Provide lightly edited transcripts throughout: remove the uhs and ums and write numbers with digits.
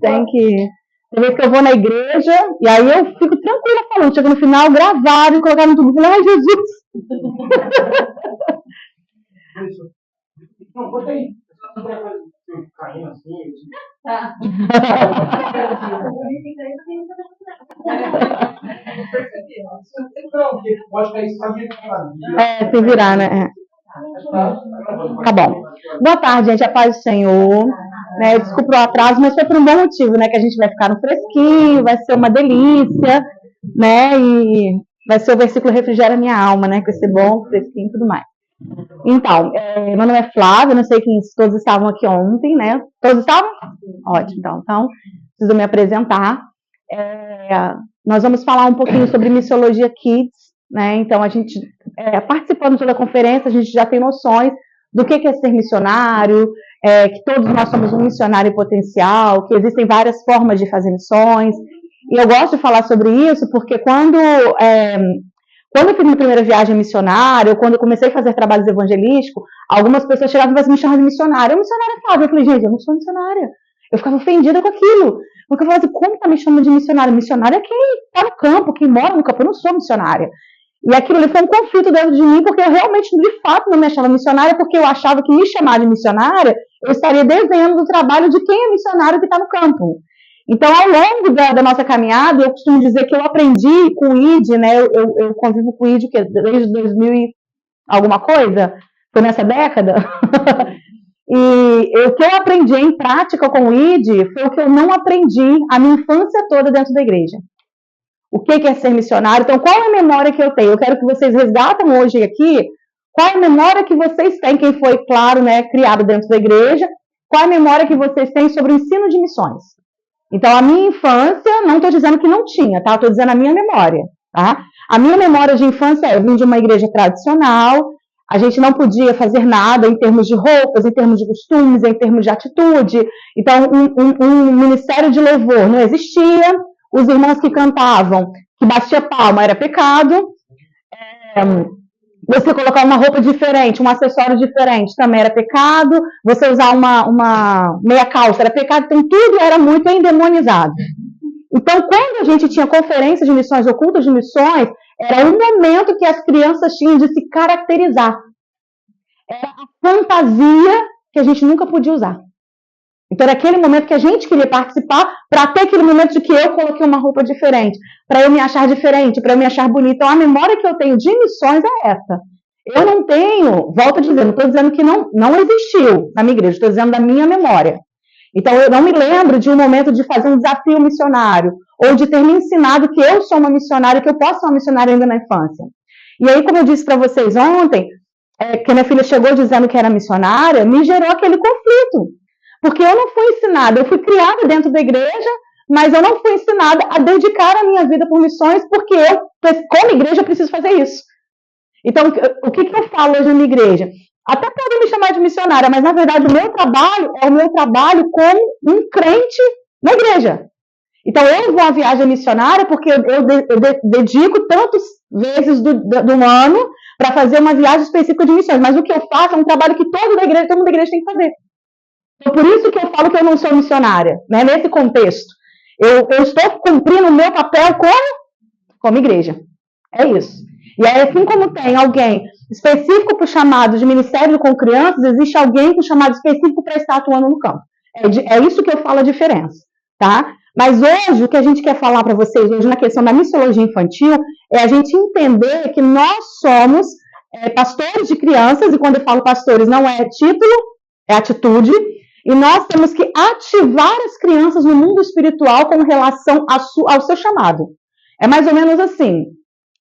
Tem que. Tem vez que eu vou na igreja, e aí eu fico tranquila falando, chega no final, gravado e colocar no YouTube. Ai, Jesus! Não, bota aí. Carrinho assim. Tá. Pode cair se virar, né? Tá bom. Boa tarde, gente. A paz do Senhor. Né? Desculpa o atraso, mas foi por um bom motivo, né? Que a gente vai ficar no fresquinho, vai ser uma delícia, né? E vai ser o versículo refrigera minha alma, né? Que vai ser bom, fresquinho e tudo mais. Então, meu nome é Flávia, não sei se todos estavam aqui ontem, né? Todos estavam? Ótimo, então preciso me apresentar. Nós vamos falar um pouquinho sobre Missiologia Kids, né? Então, a gente, participando da conferência, a gente já tem noções do que é ser missionário, que todos nós somos um missionário em potencial, que existem várias formas de fazer missões. E eu gosto de falar sobre isso porque quando eu fiz minha primeira viagem missionária, ou quando eu comecei a fazer trabalhos evangelísticos, algumas pessoas chegavam e me chamavam de missionária. Eu, missionária, Flávia. Eu falei, gente, eu não sou missionária. Eu ficava ofendida com aquilo. Porque eu falava assim, como tá me chamando de missionária? Missionária é quem está no campo, quem mora no campo. Eu não sou missionária. E aquilo ali foi um conflito dentro de mim, porque eu realmente, de fato, não me achava missionária, porque eu achava que me chamar de missionária, eu estaria desenhando o trabalho de quem é missionário que está no campo. Então, ao longo da nossa caminhada, eu costumo dizer que eu aprendi com o ID, né? Eu convivo com o ID desde 2000 e alguma coisa, foi nessa década. E o que eu aprendi em prática com o ID foi o que eu não aprendi a minha infância toda dentro da igreja. O que é ser missionário? Então, qual é a memória que eu tenho? Eu quero que vocês resgatem hoje aqui qual é a memória que vocês têm, quem foi, claro, né, criado dentro da igreja, qual é a memória que vocês têm sobre o ensino de missões. Então, a minha infância, não estou dizendo que não tinha, tá? Estou dizendo a minha memória, tá? A minha memória de infância, eu vim de uma igreja tradicional, a gente não podia fazer nada em termos de roupas, em termos de costumes, em termos de atitude. Então, um ministério de louvor não existia, os irmãos que cantavam, que batia palma, era pecado. Você colocar uma roupa diferente, um acessório diferente, também era pecado. Você usar uma meia calça era pecado. Então, tudo era muito endemonizado. Então, quando a gente tinha conferências de missões, ocultas de missões, era um momento que as crianças tinham de se caracterizar. Era a fantasia que a gente nunca podia usar. Então, era aquele momento que a gente queria participar para ter aquele momento de que eu coloquei uma roupa diferente, para eu me achar diferente, para eu me achar bonita. Então, a memória que eu tenho de missões é essa. Eu não tenho, volto a dizer, não estou dizendo que não existiu na minha igreja, estou dizendo da minha memória. Então, eu não me lembro de um momento de fazer um desafio missionário, ou de ter me ensinado que eu sou uma missionária, que eu posso ser uma missionária ainda na infância. E aí, como eu disse para vocês ontem, que a minha filha chegou dizendo que era missionária, me gerou aquele conflito. Porque eu não fui ensinada, eu fui criada dentro da igreja, mas eu não fui ensinada a dedicar a minha vida por missões, porque eu, como igreja, preciso fazer isso. Então, o que eu falo hoje na minha igreja? Até podem me chamar de missionária, mas na verdade o meu trabalho é o meu trabalho como um crente na igreja. Então, eu vou à viagem missionária porque eu dedico tantas vezes do ano para fazer uma viagem específica de missões, mas o que eu faço é um trabalho que todo mundo da igreja tem que fazer. Então, por isso que eu falo que eu não sou missionária, né? Nesse contexto. Eu estou cumprindo o meu papel como igreja. É isso. E aí, assim como tem alguém específico para o chamado de ministério com crianças, existe alguém com chamado específico para estar atuando no campo. É isso que eu falo a diferença, tá? Mas hoje, o que a gente quer falar para vocês, hoje na questão da missiologia infantil, é a gente entender que nós somos pastores de crianças, e quando eu falo pastores, não é título, é atitude, e nós temos que ativar as crianças no mundo espiritual com relação ao seu chamado. É mais ou menos assim.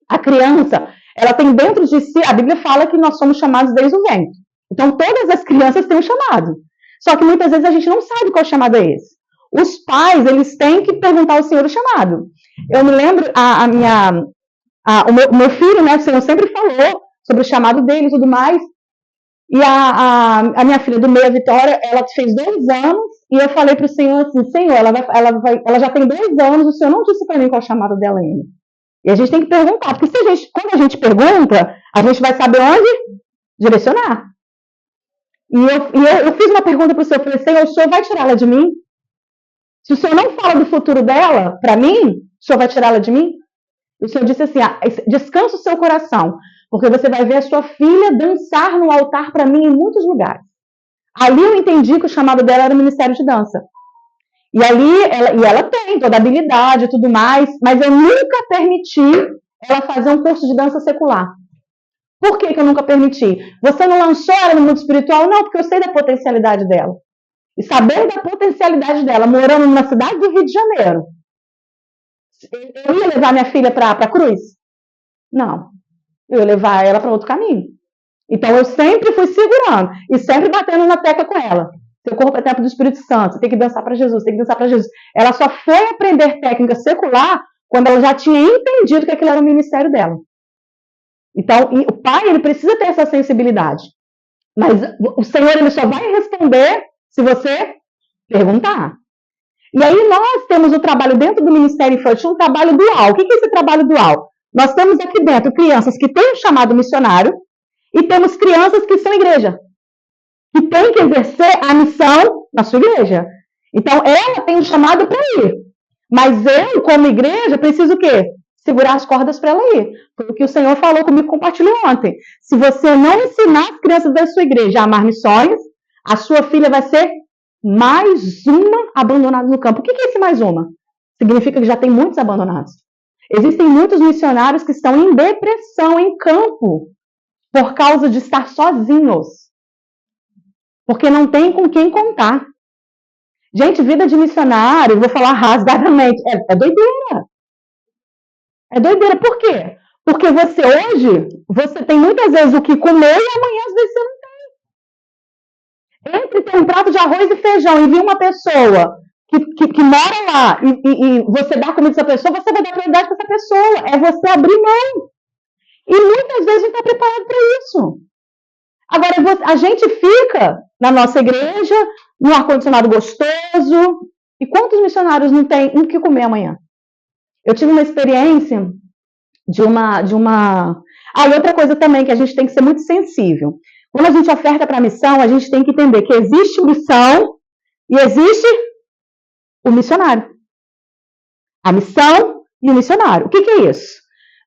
A criança, ela tem dentro de si, a Bíblia fala que nós somos chamados desde o ventre. Então, todas as crianças têm um chamado. Só que muitas vezes a gente não sabe qual chamado é esse. Os pais, eles têm que perguntar ao Senhor o chamado. Eu me lembro, o meu filho, né, o Senhor sempre falou sobre o chamado dele e tudo mais. E a minha filha do meio, a Vitória, ela fez 2 anos, e eu falei para o Senhor assim, Senhor, ela já tem 2 anos, o Senhor não disse para mim qual é o chamado dela ainda. E a gente tem que perguntar, porque quando a gente pergunta, a gente vai saber onde direcionar. E eu fiz uma pergunta para o Senhor, falei, Senhor, o Senhor vai tirá-la de mim? Se o Senhor não fala do futuro dela, para mim, o Senhor vai tirá-la de mim? O Senhor disse assim, descansa o seu coração, porque você vai ver a sua filha dançar no altar para mim em muitos lugares. Ali eu entendi que o chamado dela era o ministério de dança. E ali, ela tem toda a habilidade e tudo mais, mas eu nunca permiti ela fazer um curso de dança secular. Por que eu nunca permiti? Você não lançou ela no mundo espiritual? Não, porque eu sei da potencialidade dela. E sabendo da potencialidade dela, morando na cidade do Rio de Janeiro, eu ia levar minha filha para a cruz? Não. Eu ia levar ela para outro caminho. Então eu sempre fui segurando e sempre batendo na tecla com ela. Seu corpo é templo do Espírito Santo, você tem que dançar para Jesus, tem que dançar para Jesus. Ela só foi aprender técnica secular quando ela já tinha entendido que aquilo era o ministério dela. Então, o pai, ele precisa ter essa sensibilidade. Mas o Senhor, ele só vai responder se você perguntar. E aí nós temos o trabalho dentro do Ministério Infantil, um trabalho dual. O que é esse trabalho dual? Nós temos aqui dentro crianças que têm o chamado missionário e temos crianças que são igreja, que têm que exercer a missão na sua igreja. Então, ela tem um chamado para ir. Mas eu, como igreja, preciso o quê? Segurar as cordas para ela ir. Foi o que o Senhor falou comigo, compartilhou ontem. Se você não ensinar as crianças da sua igreja a amar missões, a sua filha vai ser mais uma abandonada no campo. O que é esse mais uma? Significa que já tem muitos abandonados. Existem muitos missionários que estão em depressão em campo por causa de estar sozinhos. Porque não tem com quem contar. Gente, vida de missionário, vou falar rasgadamente, é doideira. É doideira. Por quê? Porque você tem muitas vezes o que comer e amanhã às vezes você não tem. Entre ter um prato de arroz e feijão e vir uma pessoa que mora lá e você dá comida para essa pessoa, você vai dar prioridade para essa pessoa. É você abrir mão. E muitas vezes não está preparado para isso. Agora, a gente fica na nossa igreja, no ar-condicionado gostoso. E quantos missionários não têm o que comer amanhã? Eu tive uma experiência de uma... Ah, e outra coisa também, que a gente tem que ser muito sensível. Quando a gente oferta para a missão, a gente tem que entender que existe missão e existe o missionário. A missão e o missionário. O que é isso?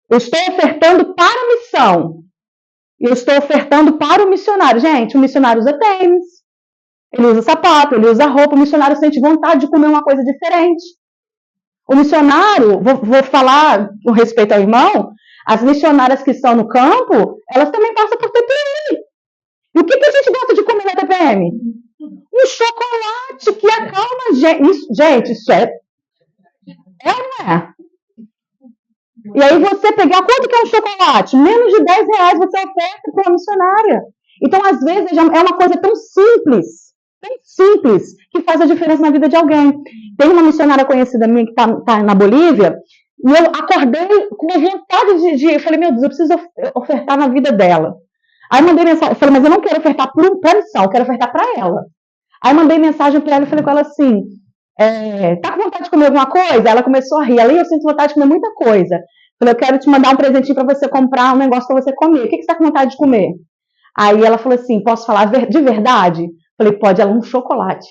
Eu estou ofertando para a missão. E eu estou ofertando para o missionário. Gente, o missionário usa tênis, ele usa sapato, ele usa roupa, o missionário sente vontade de comer uma coisa diferente. O missionário, vou falar com respeito ao irmão, as missionárias que estão no campo, elas também passam por TPM. E o que a gente gosta de comer na TPM? Um chocolate que acalma a gente. Gente, isso é ou não é? E aí você pegar, quanto que é um chocolate? Menos de R$10 você oferta para uma missionária. Então, às vezes, é uma coisa tão simples, que faz a diferença na vida de alguém. Tem uma missionária conhecida minha que está na Bolívia, e eu acordei com vontade eu falei, meu Deus, eu preciso ofertar na vida dela. Aí mandei mensagem, eu falei, mas eu não quero ofertar para missão, eu quero ofertar para ela. Aí mandei mensagem para ela e falei com ela assim, tá com vontade de comer alguma coisa? Ela começou a rir, eu sinto vontade de comer muita coisa. Eu falei, eu quero te mandar um presentinho para você comprar um negócio para você comer. O que você está com vontade de comer? Aí ela falou assim, posso falar de verdade? Eu falei, pode, ela, um chocolate.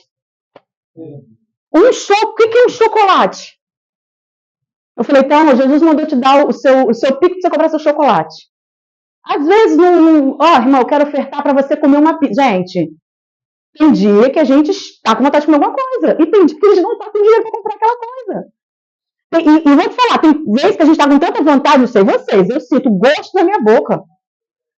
O que é um chocolate? Eu falei, então, Jesus mandou te dar o seu pico para você comprar seu chocolate. Às vezes, irmão, eu quero ofertar para você comer uma pizza. Gente, tem dia que a gente está com vontade de comer alguma coisa. E tem dia que a gente não está com dinheiro para comprar aquela coisa. E vou te falar, tem vezes que a gente está com tanta vontade, não sei vocês, eu sinto gosto na minha boca.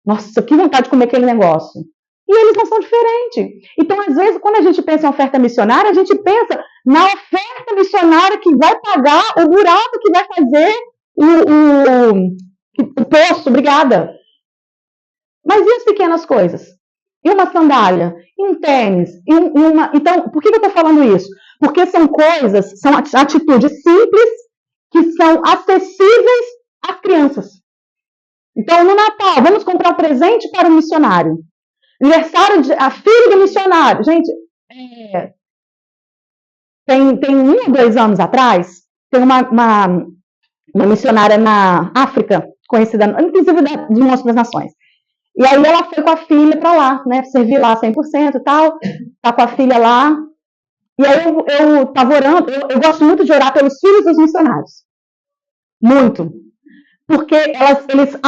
Nossa, que vontade de comer aquele negócio. E eles não são diferentes. Então, às vezes, quando a gente pensa em oferta missionária, a gente pensa na oferta missionária que vai pagar o buraco que vai fazer o poço, obrigada. Mas e as pequenas coisas? E uma sandália? E um tênis? Então, por que eu estou falando isso? Porque são coisas, são atitudes simples que são acessíveis às crianças. Então, no Natal, vamos comprar um presente para o missionário. Aniversário a filha do missionário. Gente, tem 1 ou 2 anos atrás, tem uma missionária na África, conhecida, inclusive de Monstro das Nações. E aí ela foi com a filha para lá, né? Servir lá 100% e tal. Tá com a filha lá. E aí eu tava orando. Eu gosto muito de orar pelos filhos dos missionários. Muito. Porque eles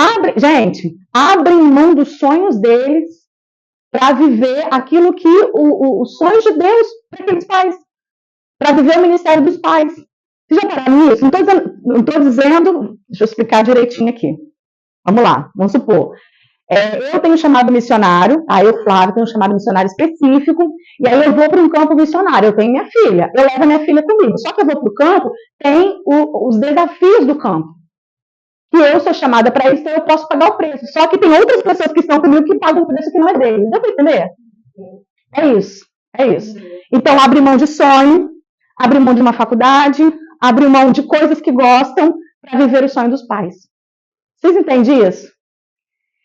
abrem mão dos sonhos deles para viver aquilo que os sonhos de Deus para aqueles pais. Para viver o ministério dos pais. Vocês já pararam nisso? Não estou dizendo. Deixa eu explicar direitinho aqui. Vamos lá, vamos supor. Eu tenho um chamado missionário, aí eu, Flávio, tenho um chamado missionário específico, e aí eu vou para um campo missionário. Eu tenho minha filha, eu levo a minha filha comigo. Só que eu vou para o campo, tem os desafios do campo. Que eu sou chamada para isso, então eu posso pagar o preço. Só que tem outras pessoas que estão comigo que pagam o preço que não é deles. Deu para entender? É isso. Então, abre mão de sonho, abre mão de uma faculdade, abre mão de coisas que gostam para viver o sonho dos pais. Vocês entendem isso?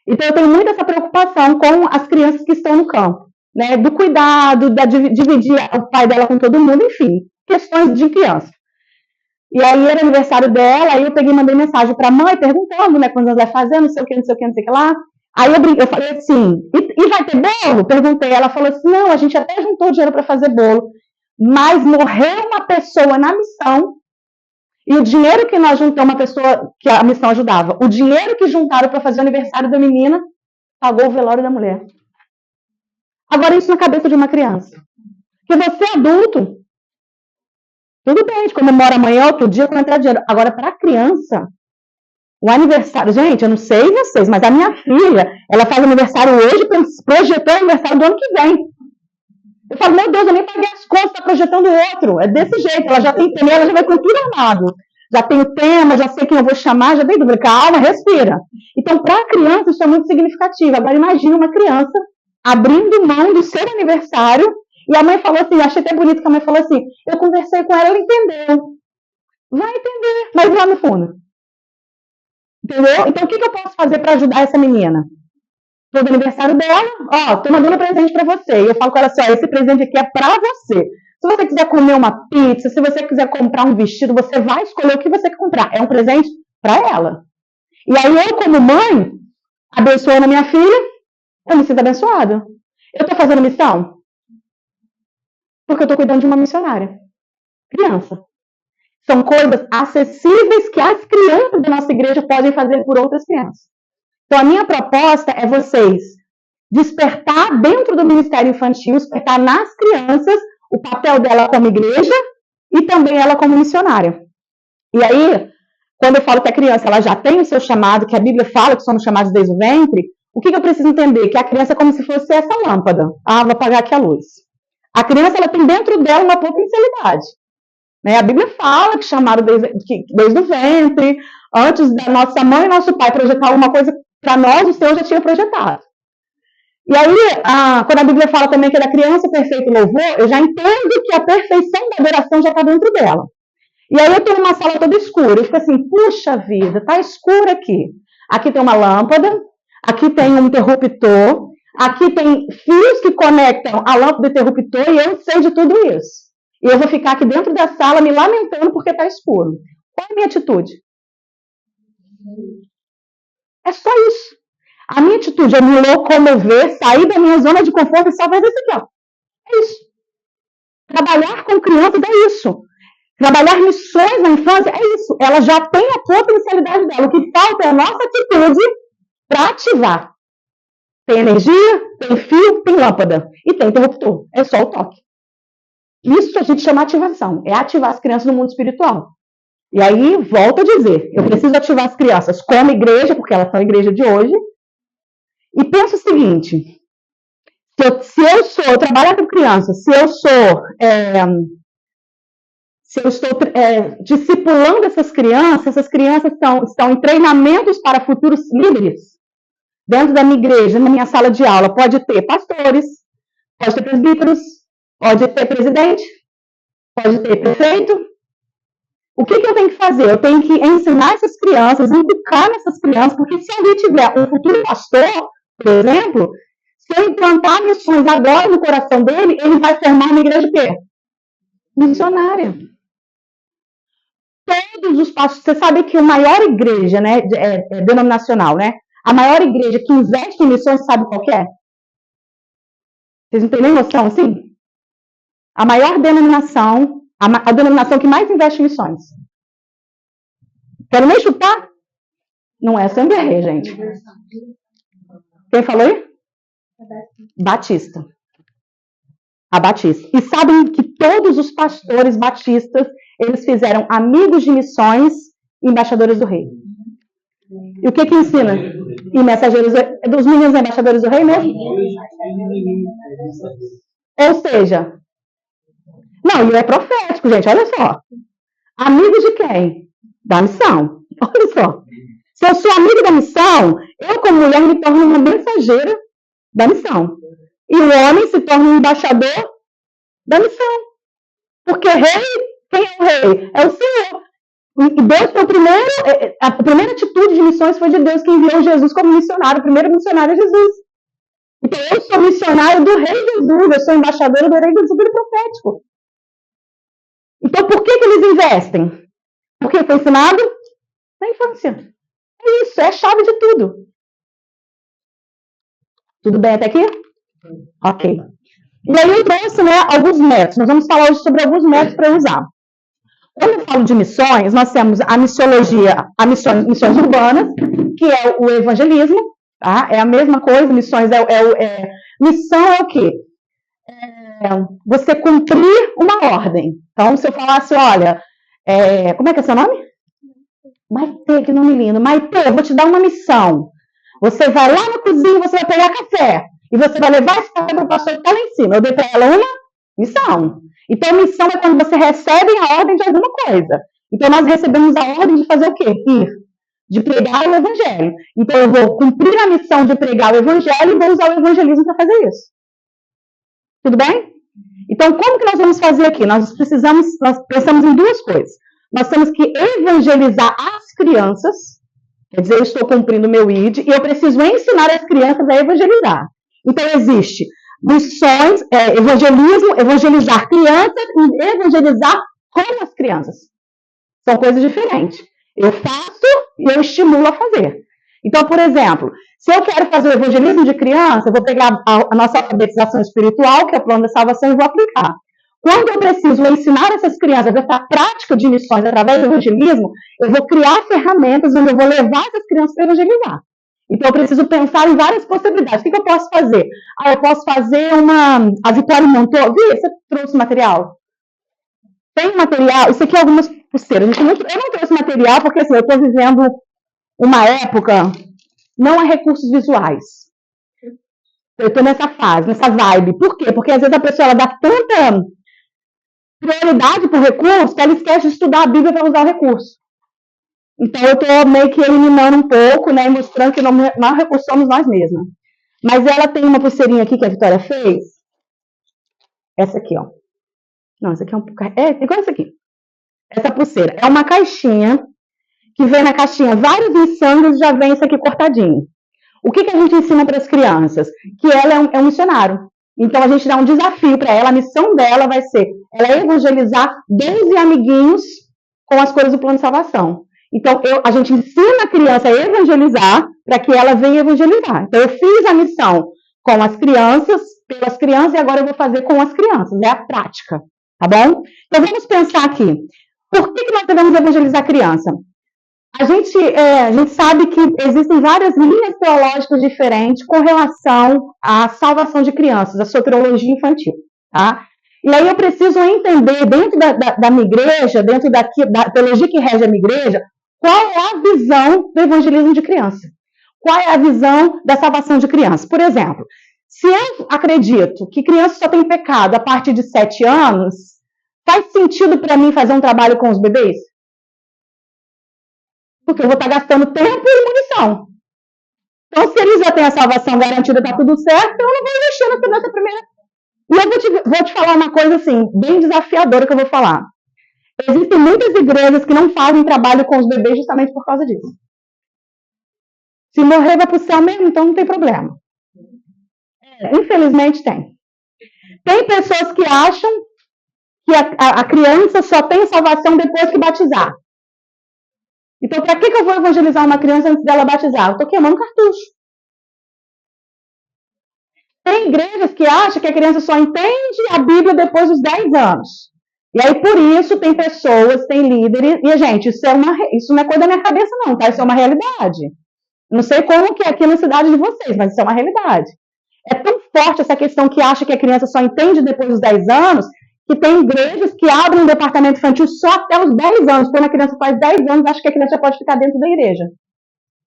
Então, eu tenho muito essa preocupação com as crianças que estão no campo, né? Do cuidado, dividir o pai dela com todo mundo, enfim, questões de criança. E aí era aniversário dela, aí eu peguei e mandei mensagem para a mãe, perguntando, né, quando ela vai fazer, não sei o que lá. Aí eu falei assim, e vai ter bolo? Perguntei, ela falou assim, não, a gente até juntou dinheiro para fazer bolo, mas morreu uma pessoa na missão, e o dinheiro que nós juntamos, uma pessoa que a missão ajudava, o dinheiro que juntaram para fazer o aniversário da menina, pagou o velório da mulher. Agora isso na cabeça de uma criança. Porque você é adulto, tudo bem, a gente comemora amanhã, outro dia, quando entrar dinheiro. Agora, para a criança, o aniversário... Gente, eu não sei vocês, mas a minha filha, ela faz aniversário hoje, projetou o aniversário do ano que vem. Eu falo, meu Deus, eu nem paguei as contas, está projetando outro. É desse jeito, ela já tem tema, ela já vai com tudo armado. Já tem o tema, já sei quem eu vou chamar, já tem tudo. Calma, respira. Então, para a criança, isso é muito significativo. Agora, imagina uma criança abrindo mão do seu aniversário. E a mãe falou assim, achei até bonito que a mãe falou assim, eu conversei com ela, ela entendeu. Vai entender, mas lá no fundo. Entendeu? Então, o que eu posso fazer para ajudar essa menina? Todo aniversário dela, tô mandando presente para você. E eu falo com ela assim, esse presente aqui é para você. Se você quiser comer uma pizza, se você quiser comprar um vestido, você vai escolher o que você quer comprar. É um presente para ela. E aí eu, como mãe, abençoando a minha filha, eu me sinto abençoada. Eu estou fazendo missão? Porque eu estou cuidando de uma missionária. Criança. São coisas acessíveis que as crianças da nossa igreja podem fazer por outras crianças. Então, a minha proposta é vocês despertar dentro do Ministério Infantil, despertar nas crianças o papel dela como igreja e também ela como missionária. E aí, quando eu falo que a criança ela já tem o seu chamado, que a Bíblia fala que somos chamados desde o ventre, o que eu preciso entender? Que a criança é como se fosse essa lâmpada. Vou apagar aqui a luz. A criança ela tem dentro dela uma potencialidade. Né? A Bíblia fala que chamaram desde o ventre, antes da nossa mãe e nosso pai projetar alguma coisa para nós, o Senhor já tinha projetado. E aí, quando a Bíblia fala também que é da criança perfeito louvor, eu já entendo que a perfeição da adoração já está dentro dela. E aí eu estou numa sala toda escura, eu fico assim, puxa vida, está escuro aqui. Aqui tem uma lâmpada, aqui tem um interruptor, aqui tem fios que conectam a lâmpada do interruptor e eu sei de tudo isso. E eu vou ficar aqui dentro da sala me lamentando porque está escuro. Qual é a minha atitude? É só isso. A minha atitude é me locomover, sair da minha zona de conforto e só fazer isso aqui, ó. É isso. Trabalhar com crianças é isso. Trabalhar missões na infância é isso. Ela já tem a potencialidade dela. O que falta é a nossa atitude para ativar. Tem energia, tem fio, tem lâmpada. E tem interruptor. É só o toque. Isso a gente chama ativação. É ativar as crianças no mundo espiritual. E aí, volto a dizer, eu preciso ativar as crianças como igreja, porque elas são a igreja de hoje. E penso o seguinte, se eu trabalhar com crianças, se eu estou discipulando essas crianças estão em treinamentos para futuros líderes. Dentro da minha igreja, na minha sala de aula, pode ter pastores, pode ter presbíteros, pode ter presidente, pode ter prefeito. O que eu tenho que fazer? Eu tenho que ensinar essas crianças, educar nessas crianças, porque se alguém tiver um futuro pastor, por exemplo, se eu implantar missões agora no coração dele, ele vai formar uma igreja o quê? Missionária. Todos os pastores, você sabe que a maior igreja, né, denominacional, né, A maior igreja que investe em missões, sabe qual que é? Vocês não têm nem noção, assim? A maior denominação, a denominação que mais investe em missões. Quero nem chutar? Não é Assembleia, gente. Quem falou aí? Batista. A Batista. E sabem que todos os pastores batistas, eles fizeram amigos de missões e embaixadores do rei. E o que ensina? E mensageiros dos meninos embaixadores do rei mesmo? Ou seja, não, e é profético, gente, olha só. Amigo de quem? Da missão. Olha só. Se eu sou amigo da missão, eu como mulher me torno uma mensageira da missão. E o homem se torna um embaixador da missão. Porque rei, quem é o rei? É o Senhor. E Deus foi a primeira atitude de missões foi de Deus que enviou Jesus como missionário. O primeiro missionário é Jesus. Então eu sou missionário do rei Jesus, eu sou embaixadora do rei Jesus, super profético. Então por que eles investem? Porque foi ensinado na infância. É isso, é a chave de tudo. Tudo bem até aqui? Ok. E aí eu trouxe, alguns métodos. Nós vamos falar hoje sobre alguns métodos para usar. Quando eu falo de missões, nós temos a missiologia, missões urbanas, que é o evangelismo, tá? É a mesma coisa, missões missão é o quê? Você cumprir uma ordem. Então, se eu falasse, olha, como é que é seu nome? Maite, que nome lindo. Maite, eu vou te dar uma missão. Você vai lá na cozinha, você vai pegar café. E você vai levar esse café para o pastor que está lá em cima. Eu dei para ela uma missão. Então, missão é quando você recebe a ordem de alguma coisa. Então, nós recebemos a ordem de fazer o quê? Ir. De pregar o evangelho. Então, eu vou cumprir a missão de pregar o evangelho e vou usar o evangelismo para fazer isso. Tudo bem? Então, como que nós vamos fazer aqui? Nós pensamos em duas coisas. Nós temos que evangelizar as crianças, quer dizer, eu estou cumprindo o meu ID, e eu preciso ensinar as crianças a evangelizar. Então, existe missões, evangelismo, evangelizar crianças e evangelizar com as crianças. São coisas diferentes. Eu faço e eu estimulo a fazer. Então, por exemplo, se eu quero fazer o evangelismo de criança, eu vou pegar a nossa alfabetização espiritual, que é o plano da salvação, e vou aplicar. Quando eu preciso ensinar essas crianças essa prática de missões através do evangelismo, eu vou criar ferramentas onde eu vou levar essas crianças para evangelizar. Então, eu preciso pensar em várias possibilidades. O que eu posso fazer? Eu posso fazer a Vitória montou. Você trouxe material? Tem material? Isso aqui é algumas pulseiras. Eu não trouxe material porque assim, eu estou vivendo uma época, não há recursos visuais. Eu estou nessa fase, nessa vibe. Por quê? Porque às vezes a pessoa dá tanta prioridade para o recurso que ela esquece de estudar a Bíblia para usar o recurso. Então, eu estou meio que eliminando um pouco, e mostrando que o maior recurso somos nós mesmos. Mas ela tem uma pulseirinha aqui que a Vitória fez. Essa aqui, ó. Não, essa aqui é um pouco... igual essa aqui. Essa pulseira. É uma caixinha, que vem na caixinha vários miçangas e já vem isso aqui cortadinho. O que a gente ensina para as crianças? Que ela é um missionário. Então, a gente dá um desafio para ela. A missão dela vai ser ela evangelizar 12 amiguinhos com as coisas do plano de salvação. Então, a gente ensina a criança a evangelizar para que ela venha evangelizar. Então, eu fiz a missão com as crianças, pelas crianças, e agora eu vou fazer com as crianças. É a prática, tá bom? Então, vamos pensar aqui. Por que nós devemos evangelizar a criança? A gente sabe que existem várias linhas teológicas diferentes com relação à salvação de crianças, a soteriologia infantil, tá? E aí eu preciso entender, dentro da minha igreja, dentro da teologia que rege a minha igreja, qual é a visão do evangelismo de criança? Qual é a visão da salvação de criança? Por exemplo, se eu acredito que criança só tem pecado a partir de 7 anos, faz sentido para mim fazer um trabalho com os bebês? Porque eu vou estar gastando tempo e munição. Então, se eles já têm a salvação garantida, está tudo certo, eu não vou investir nessa primeira. E eu vou te falar uma coisa assim, bem desafiadora que eu vou falar. Existem muitas igrejas que não fazem trabalho com os bebês justamente por causa disso. Se morrer, vai para o céu mesmo, então não tem problema. Infelizmente tem. Tem pessoas que acham que a criança só tem salvação depois que batizar. Então, para que eu vou evangelizar uma criança antes dela batizar? Eu estou queimando cartucho. Tem igrejas que acham que a criança só entende a Bíblia depois dos 10 anos. E aí, por isso, tem pessoas, tem líderes... E, gente, isso não é coisa da minha cabeça, não, tá? Isso é uma realidade. Não sei como que é aqui na cidade de vocês, mas isso é uma realidade. É tão forte essa questão que acha que a criança só entende depois dos 10 anos, que tem igrejas que abrem um departamento infantil só até os 10 anos. Quando a criança faz 10 anos, acha que a criança já pode ficar dentro da igreja.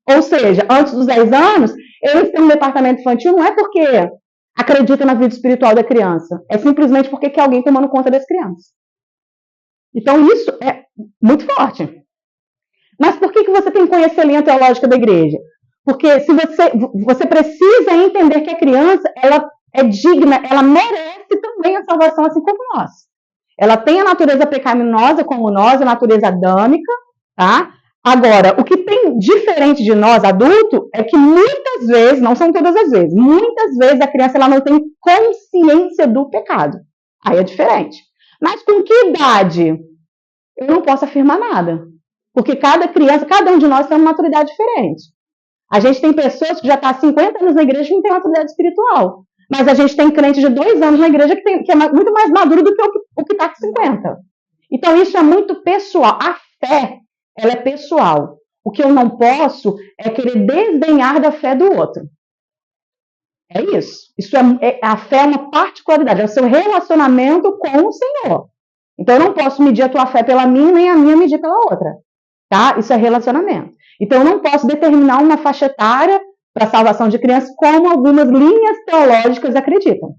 Ou seja, antes dos 10 anos, eles têm um departamento infantil não é porque acredita na vida espiritual da criança, é simplesmente porque quer alguém tomando conta das crianças. Então, isso é muito forte. Mas por que você tem que conhecer a linha teológica da igreja? Porque se você precisa entender que a criança, ela é digna, ela merece também a salvação, assim como nós. Ela tem a natureza pecaminosa como nós, a natureza adâmica, tá? Agora, o que tem diferente de nós, adulto, é que muitas vezes, não são todas as vezes, muitas vezes a criança ela não tem consciência do pecado. Aí é diferente. Mas com que idade? Eu não posso afirmar nada. Porque cada criança, cada um de nós tem uma maturidade diferente. A gente tem pessoas que já estão há 50 anos na igreja que não tem maturidade espiritual. Mas a gente tem crente de 2 anos na igreja que é muito mais maduro do que o que está com 50. Então isso é muito pessoal. A fé, ela é pessoal. O que eu não posso é querer desdenhar da fé do outro. É isso. A fé é uma particularidade, é o seu relacionamento com o Senhor. Então eu não posso medir a tua fé pela minha, nem a minha medir pela outra. Tá? Isso é relacionamento. Então, eu não posso determinar uma faixa etária para a salvação de crianças, como algumas linhas teológicas acreditam.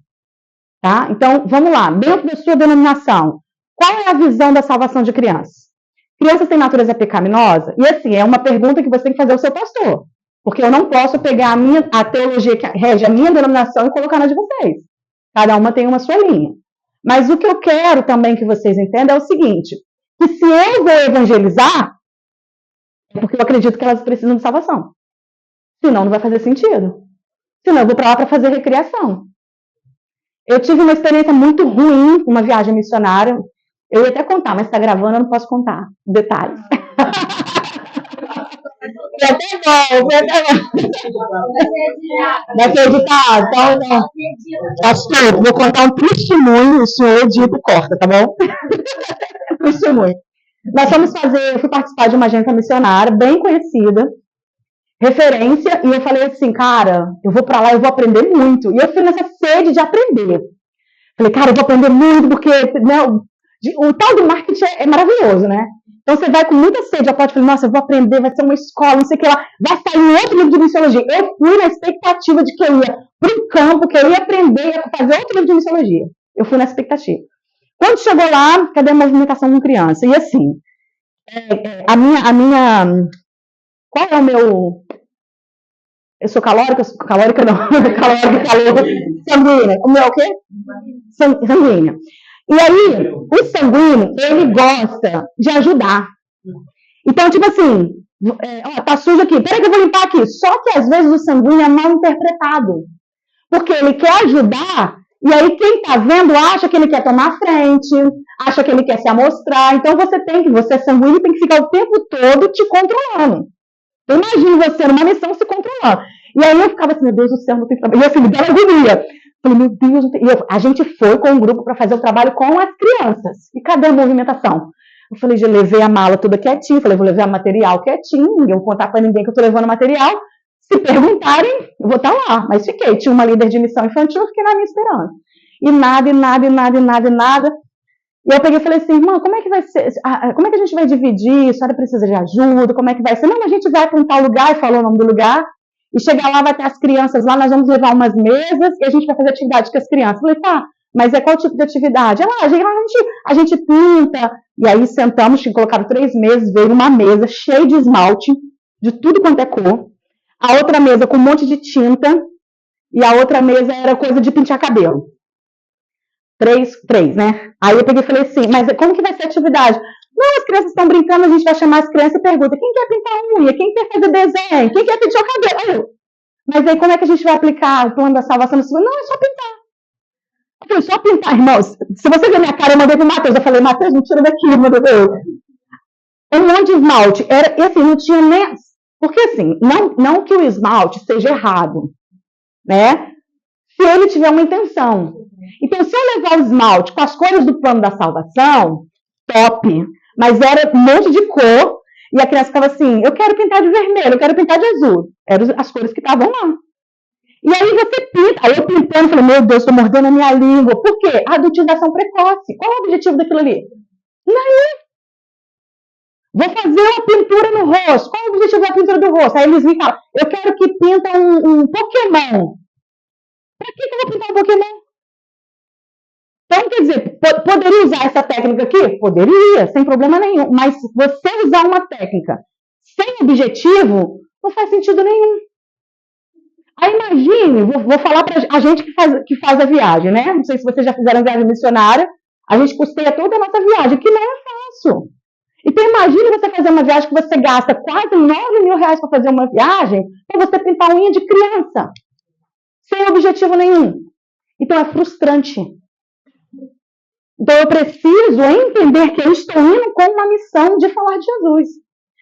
Tá? Então, vamos lá. Dentro da sua denominação, qual é a visão da salvação de crianças? Crianças têm natureza pecaminosa? E assim, é uma pergunta que você tem que fazer ao seu pastor. Porque eu não posso pegar a teologia que rege a minha denominação e colocar na de vocês. Cada uma tem uma sua linha. Mas o que eu quero também que vocês entendam é o seguinte, que se eu vou evangelizar, porque eu acredito que elas precisam de salvação. Senão não vai fazer sentido. Senão eu vou para lá para fazer recriação. Eu tive uma experiência muito ruim, uma viagem missionária. Eu ia até contar, mas está gravando, eu não posso contar detalhes. Vai ser editado. Então, pastor, vou contar um testemunho, o senhor edita e corta, tá bom? Testemunho. Eu fui participar de uma agência missionária bem conhecida, referência, e eu falei assim, cara, eu vou pra lá, eu vou aprender muito. E eu fui nessa sede de aprender. Falei, cara, eu vou aprender muito, porque o tal do marketing é maravilhoso, né? Então você vai com muita sede, eu falei, nossa, eu vou aprender, vai ser uma escola, não sei o que lá, vai sair um outro livro de missiologia. Eu fui na expectativa de que eu ia para um campo, que eu ia aprender, ia fazer outro livro de missiologia. Eu fui na expectativa. Quando chegou lá, cadê a movimentação com criança? E assim, qual é o meu... Eu sou calórica não, sanguínea. O meu é o quê? Sanguínea. E aí, o sanguíneo, ele gosta de ajudar. Então, tipo assim, tá sujo aqui, peraí que eu vou limpar aqui. Só que às vezes o sanguíneo é mal interpretado. Porque ele quer ajudar, e aí quem tá vendo acha que ele quer tomar a frente, acha que ele quer se amostrar. Então você sanguíneo tem que ficar o tempo todo te controlando. Então imagine você numa missão se controlando. E aí eu ficava assim, meu Deus do céu, não tem que trabalhar. E assim, me deu agonia. Falei, meu Deus, não tem... A gente foi com um grupo para fazer o trabalho com as crianças. E cadê a movimentação? Eu falei, já levei a mala toda quietinha, falei, vou levar material quietinho, ninguém vou contar para ninguém que eu tô levando material. Se perguntarem, eu vou estar lá. Mas fiquei, tinha uma líder de missão infantil, eu fiquei na minha esperando. E nada. E eu peguei e falei assim, irmã, como é que vai ser? Como é que a gente vai dividir? A senhora precisa de ajuda? Como é que vai ser? Não, a gente vai para um tal lugar, e falou o nome do lugar, e chegar lá, vai ter as crianças lá, nós vamos levar umas mesas, e a gente vai fazer atividade com as crianças. Eu falei, tá, mas é qual tipo de atividade? A gente pinta, e aí sentamos, colocaram 3 mesas, veio uma mesa cheia de esmalte, de tudo quanto é cor, a outra mesa com um monte de tinta, e a outra mesa era coisa de pentear cabelo. 3, né? Aí eu peguei e falei assim, mas como que vai ser a atividade? Não, as crianças estão brincando, a gente vai chamar as crianças e pergunta, quem quer pintar a unha? Quem quer fazer desenho? Quem quer pentear o cabelo? Mas aí como é que a gente vai aplicar o plano da salvação? Não, é só pintar. Eu falei, só pintar, irmãos. Se você ver minha cara, eu mandei pro Matheus. Eu falei, Matheus, me tira daqui, meu Deus. Um monte de esmalte. E assim, não tinha nem... Porque assim, não que o esmalte seja errado, né? Se ele tiver uma intenção. Então, se eu levar o esmalte com as cores do plano da salvação, top. Mas era um monte de cor, e a criança ficava assim, eu quero pintar de vermelho, eu quero pintar de azul. Eram as cores que estavam lá. E aí você pinta, aí eu pintando, falei, meu Deus, estou mordendo a minha língua. Por quê? Adultização precoce. Qual é o objetivo daquilo ali? Não. Vou fazer uma pintura no rosto. Qual é o objetivo da pintura do rosto? Aí eles me falam, eu quero que pinta um Pokémon. Para que eu vou pintar um Pokémon? Então, quer dizer, poderia usar essa técnica aqui? Poderia, sem problema nenhum. Mas você usar uma técnica sem objetivo, não faz sentido nenhum. Aí imagine, vou falar para a gente que faz a viagem, né? Não sei se vocês já fizeram viagem missionária, a gente custeia toda a nossa viagem, que não é fácil. Então imagine você fazer uma viagem que você gasta quase 9 mil reais para fazer uma viagem, para você pintar a unha de criança, sem objetivo nenhum. Então é frustrante. Então eu preciso entender que eu estou indo com uma missão de falar de Jesus.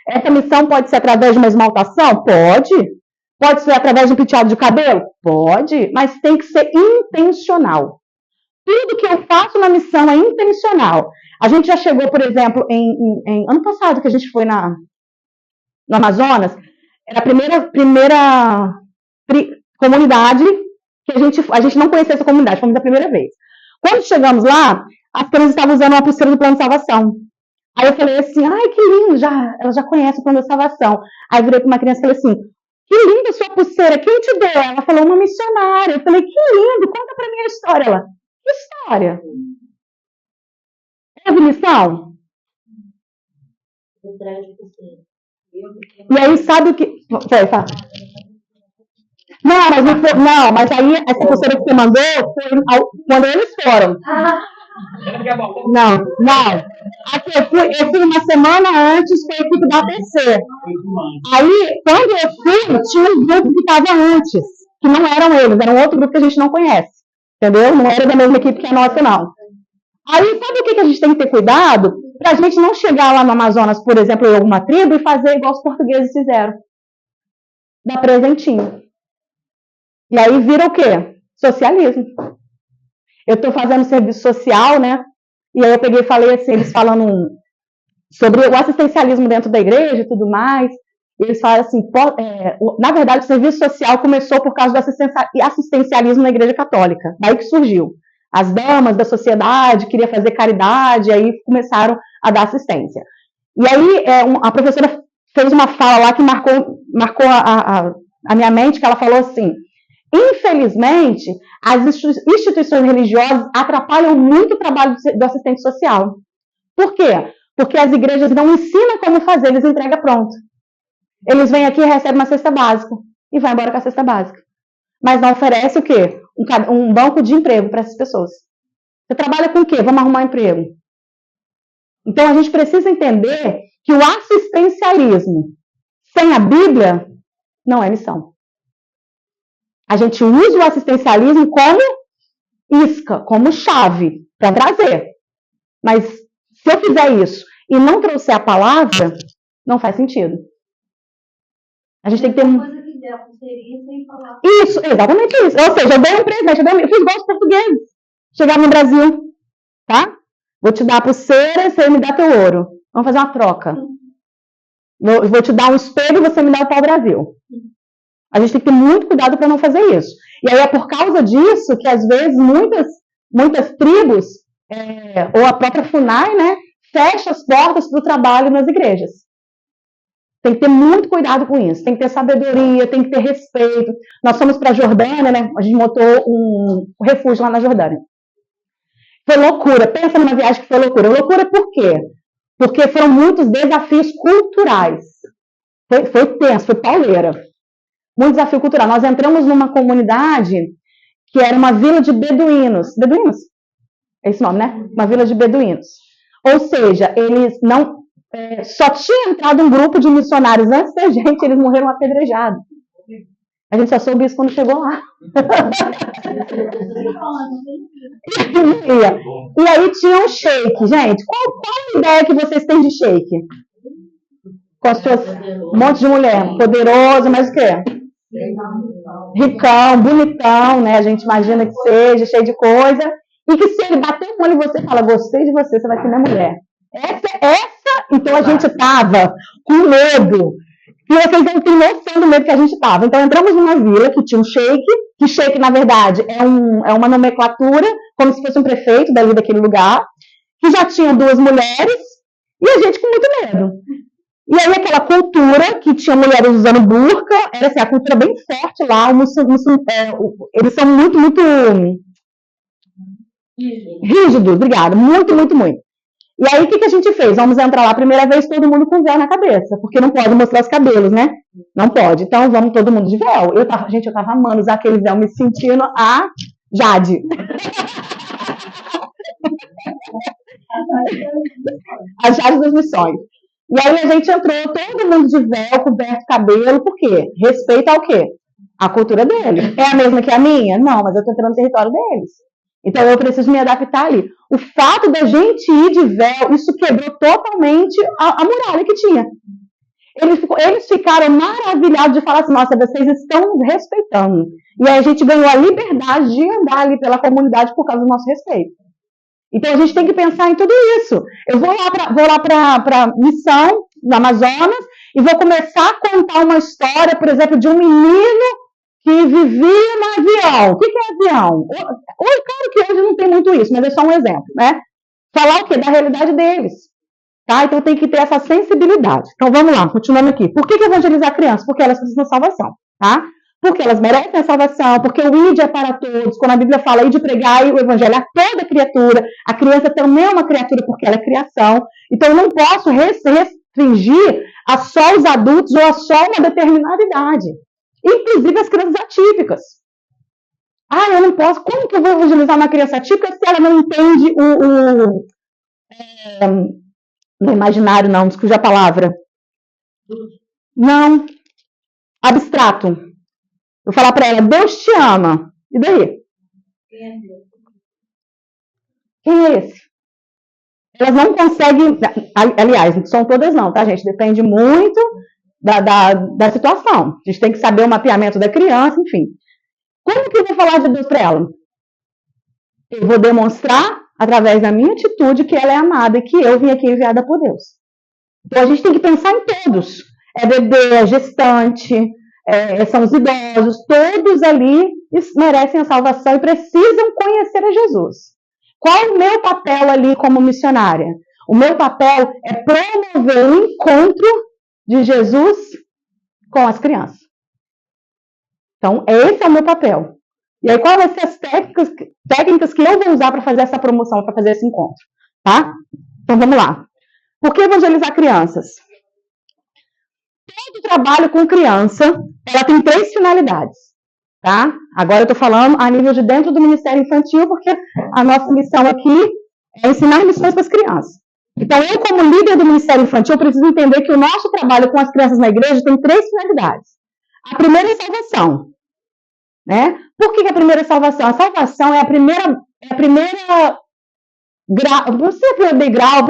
Essa missão pode ser através de uma esmaltação? Pode. Pode ser através de um penteado de cabelo? Pode, mas tem que ser intencional. Tudo que eu faço na missão é intencional. A gente já chegou, por exemplo, ano passado que a gente foi no Amazonas, era a primeira comunidade que a gente não conhecia essa comunidade, fomos a primeira vez. Quando chegamos lá, as crianças estavam usando uma pulseira do plano de salvação. Aí eu falei assim, ai que lindo, ela já conhece o plano de salvação. Aí eu virei para uma criança e falei assim, que linda sua pulseira, quem te deu? Ela falou, uma missionária. Eu falei, que lindo, conta pra mim a história. Ela, que história? É de missão? E aí, sabe o que... Fala. Não, mas aí essa pulseira que você mandou foi quando eles foram. Não. Aqui, eu fui uma semana antes com a equipe da APC. Aí, quando eu fui, tinha um grupo que estava antes, que não eram eles, era um outro grupo que a gente não conhece. Entendeu? Não era da mesma equipe que a nossa, não. Aí, sabe o que a gente tem que ter cuidado? Pra gente não chegar lá no Amazonas, por exemplo, em alguma tribo, e fazer igual os portugueses fizeram. Dar presentinho. E aí vira o quê? Socialismo. Eu estou fazendo serviço social, né? E aí eu peguei e falei assim, eles falando sobre o assistencialismo dentro da igreja e tudo mais. E eles falaram assim, na verdade o serviço social começou por causa do assistencialismo na igreja católica. Daí que surgiu. As damas da sociedade queriam fazer caridade, aí começaram a dar assistência. E aí a professora fez uma fala lá que marcou a minha mente, que ela falou assim, infelizmente, as instituições religiosas atrapalham muito o trabalho do assistente social. Por quê? Porque as igrejas não ensinam como fazer, eles entregam pronto. Eles vêm aqui e recebem uma cesta básica e vão embora com a cesta básica. Mas não oferece o quê? Um banco de emprego para essas pessoas. Você trabalha com o quê? Vamos arrumar emprego. Então a gente precisa entender que o assistencialismo sem a Bíblia não é missão. A gente usa o assistencialismo como isca, como chave para trazer. Mas se eu fizer isso e não trouxer a palavra, não faz sentido. A gente tem que ter isso, exatamente isso. Ou seja, eu dei um presente, eu fiz igual os portugueses. Chegar no Brasil, tá? Vou te dar a pulseira e você me dá teu ouro. Vamos fazer uma troca. Vou te dar um espelho e você me dá o pau-brasil. A gente tem que ter muito cuidado para não fazer isso. E aí é por causa disso que, às vezes, muitas tribos, ou a própria FUNAI, né, fecha as portas para o trabalho nas igrejas. Tem que ter muito cuidado com isso. Tem que ter sabedoria, tem que ter respeito. Nós fomos para a Jordânia, né, a gente montou um refúgio lá na Jordânia. Foi loucura. Pensa numa viagem que foi loucura. Loucura por quê? Porque foram muitos desafios culturais. Foi tenso, foi pauleira. Muito desafio cultural. Nós entramos numa comunidade que era uma vila de beduínos. Beduínos? É esse nome, né? Uma vila de beduínos. Ou seja, eles não... só tinha entrado um grupo de missionários antes da gente, eles morreram apedrejados. A gente só soube isso quando chegou lá. E aí tinha um shake. Gente, qual a ideia que vocês têm de shake? com as suas... Um monte de mulher, poderoso, mas o quê? Ricão, bonitão, né? A gente imagina que seja, cheio de coisa. E que se ele bater o olho em você e fala, gostei de você, você vai ser minha mulher. Então a gente tava com medo. E vocês não têm noção do medo que a gente tava. Então entramos numa vila que tinha um sheik, que sheik, na verdade, é uma nomenclatura, como se fosse um prefeito dali daquele lugar, que já tinha 2 mulheres, e a gente com muito medo. E aí aquela cultura que tinha mulheres usando burca, era assim, a cultura bem forte lá, eles são muito, muito rígidos, obrigada, muito, muito, muito. E aí o que a gente fez? Vamos entrar lá a primeira vez todo mundo com véu na cabeça, porque não pode mostrar os cabelos, né? Não pode, então vamos todo mundo de véu. Eu tava amando usar aquele véu, me sentindo a Jade. A Jade das missões. E aí a gente entrou, todo mundo de véu, coberto cabelo, por quê? Respeito ao quê? A cultura deles. É a mesma que a minha? Não, mas eu estou entrando no território deles. Então eu preciso me adaptar ali. O fato da gente ir de véu, isso quebrou totalmente a muralha que tinha. Eles ficaram maravilhados de falar assim, nossa, vocês estão nos respeitando. E aí a gente ganhou a liberdade de andar ali pela comunidade por causa do nosso respeito. Então a gente tem que pensar em tudo isso. Eu vou lá para a missão no Amazonas e vou começar a contar uma história, por exemplo, de um menino que vivia no avião. O que é avião? Claro que hoje não tem muito isso, mas é só um exemplo, né? Falar o quê? Da realidade deles. Tá? Então tem que ter essa sensibilidade. Então vamos lá, continuando aqui. Por que evangelizar crianças? Porque elas precisam de salvação, tá? Porque elas merecem a salvação, porque o id é para todos. Quando a Bíblia fala id pregar o evangelho a toda criatura, a criança também é uma criatura porque ela é criação. Então eu não posso restringir a só os adultos ou a só uma determinada idade. Inclusive as crianças atípicas. Eu não posso. Como que eu vou evangelizar uma criança atípica se ela não entende não é imaginário, não, desculpe a palavra. Não. Abstrato. Vou falar para ela, Deus te ama. E daí? Quem é esse? Elas não conseguem, aliás, não são todas não, tá, gente? Depende muito da situação. A gente tem que saber o mapeamento da criança, enfim. Como que eu vou falar de Deus para ela? Eu vou demonstrar, através da minha atitude, que ela é amada e que eu vim aqui enviada por Deus. Então a gente tem que pensar em todos. É bebê, é gestante, são os idosos, todos ali merecem a salvação e precisam conhecer a Jesus. Qual é o meu papel ali como missionária? O meu papel é promover o encontro de Jesus com as crianças. Então, esse é o meu papel. E aí, quais vão ser as técnicas que eu vou usar para fazer essa promoção, para fazer esse encontro? Tá? Então, vamos lá. Por que evangelizar crianças? Todo trabalho com criança, ela tem 3 finalidades. Tá? Agora eu estou falando a nível de dentro do Ministério Infantil, porque a nossa missão aqui é ensinar lições para as crianças. Então, eu, como líder do Ministério Infantil, preciso entender que o nosso trabalho com as crianças na igreja tem 3 finalidades. A primeira é salvação. Né? Por que a primeira é salvação? A salvação é a primeira grau, não sei o degrau,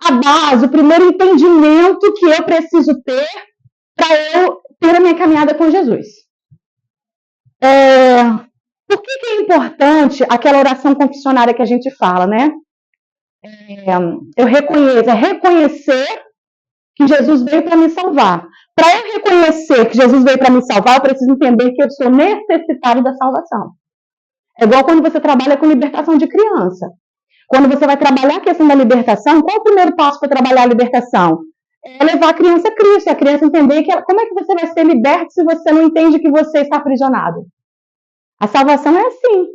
a base, o primeiro entendimento que eu preciso ter para eu ter a minha caminhada com Jesus. Por que é importante aquela oração confessionária que a gente fala, né? Reconhecer que Jesus veio para me salvar. Para eu reconhecer que Jesus veio para me salvar, eu preciso entender que eu sou necessitado da salvação. É igual quando você trabalha com libertação de criança. Quando você vai trabalhar a questão da libertação, qual é o primeiro passo para trabalhar a libertação? É levar a criança a Cristo, a criança entender como é que você vai ser liberto se você não entende que você está aprisionado. A salvação é assim.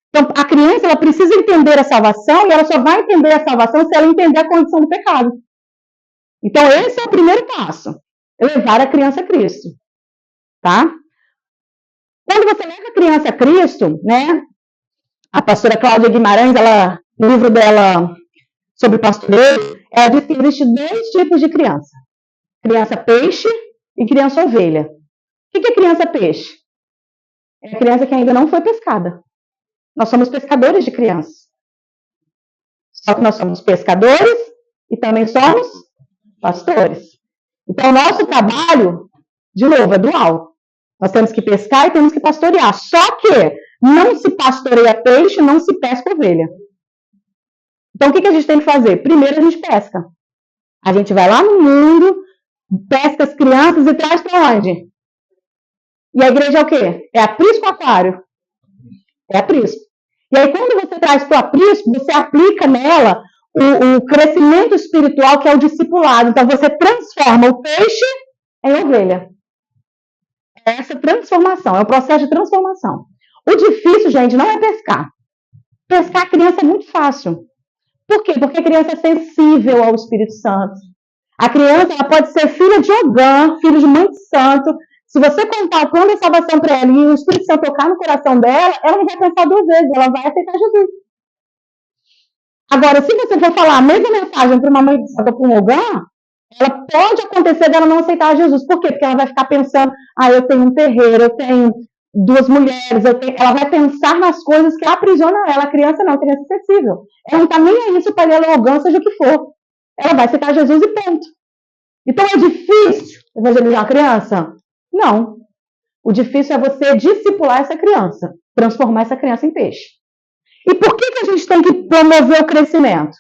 Então, a criança ela precisa entender a salvação e ela só vai entender a salvação se ela entender a condição do pecado. Então, esse é o primeiro passo. Levar a criança a Cristo. Tá? Quando você leva a criança a Cristo, né? A pastora Cláudia Guimarães, no livro dela sobre pastoreio, ela diz que existem 2 tipos de criança. Criança peixe e criança ovelha. O que é criança peixe? É a criança que ainda não foi pescada. Nós somos pescadores de crianças. Só que nós somos pescadores e também somos pastores. Então, o nosso trabalho, de novo, é dual. Nós temos que pescar e temos que pastorear. Só que não se pastoreia peixe, não se pesca ovelha. Então, o que a gente tem que fazer? Primeiro, a gente pesca. A gente vai lá no mundo, pesca as crianças e traz para onde? E a igreja é o quê? É aprisco ou aquário? É aprisco. E aí, quando você traz para o aprisco, você aplica nela o crescimento espiritual, que é o discipulado. Então, você transforma o peixe em ovelha. É essa transformação, é o processo de transformação. O difícil, gente, não é pescar. Pescar a criança é muito fácil. Por quê? Porque a criança é sensível ao Espírito Santo. A criança ela pode ser filha de Ogã, filho de mãe de santo. Se você contar o plano de salvação para ela e o Espírito Santo tocar no coração dela, ela não vai pensar duas vezes, ela vai aceitar Jesus. Agora, se você for falar a mesma mensagem para uma mãe de santo ou para um Ogã, ela pode acontecer dela não aceitar Jesus. Por quê? Porque ela vai ficar pensando, eu tenho um terreiro, eu tenho duas mulheres, ela vai pensar nas coisas que aprisionam ela. A criança não, a criança é sensível. Ela não está nem aí se o pai dela é Ogã, seja o que for. Ela vai aceitar Jesus e ponto. Então é difícil evangelizar a criança? Não. O difícil é você discipular essa criança, transformar essa criança em peixe. E por que a gente tem que promover o crescimento?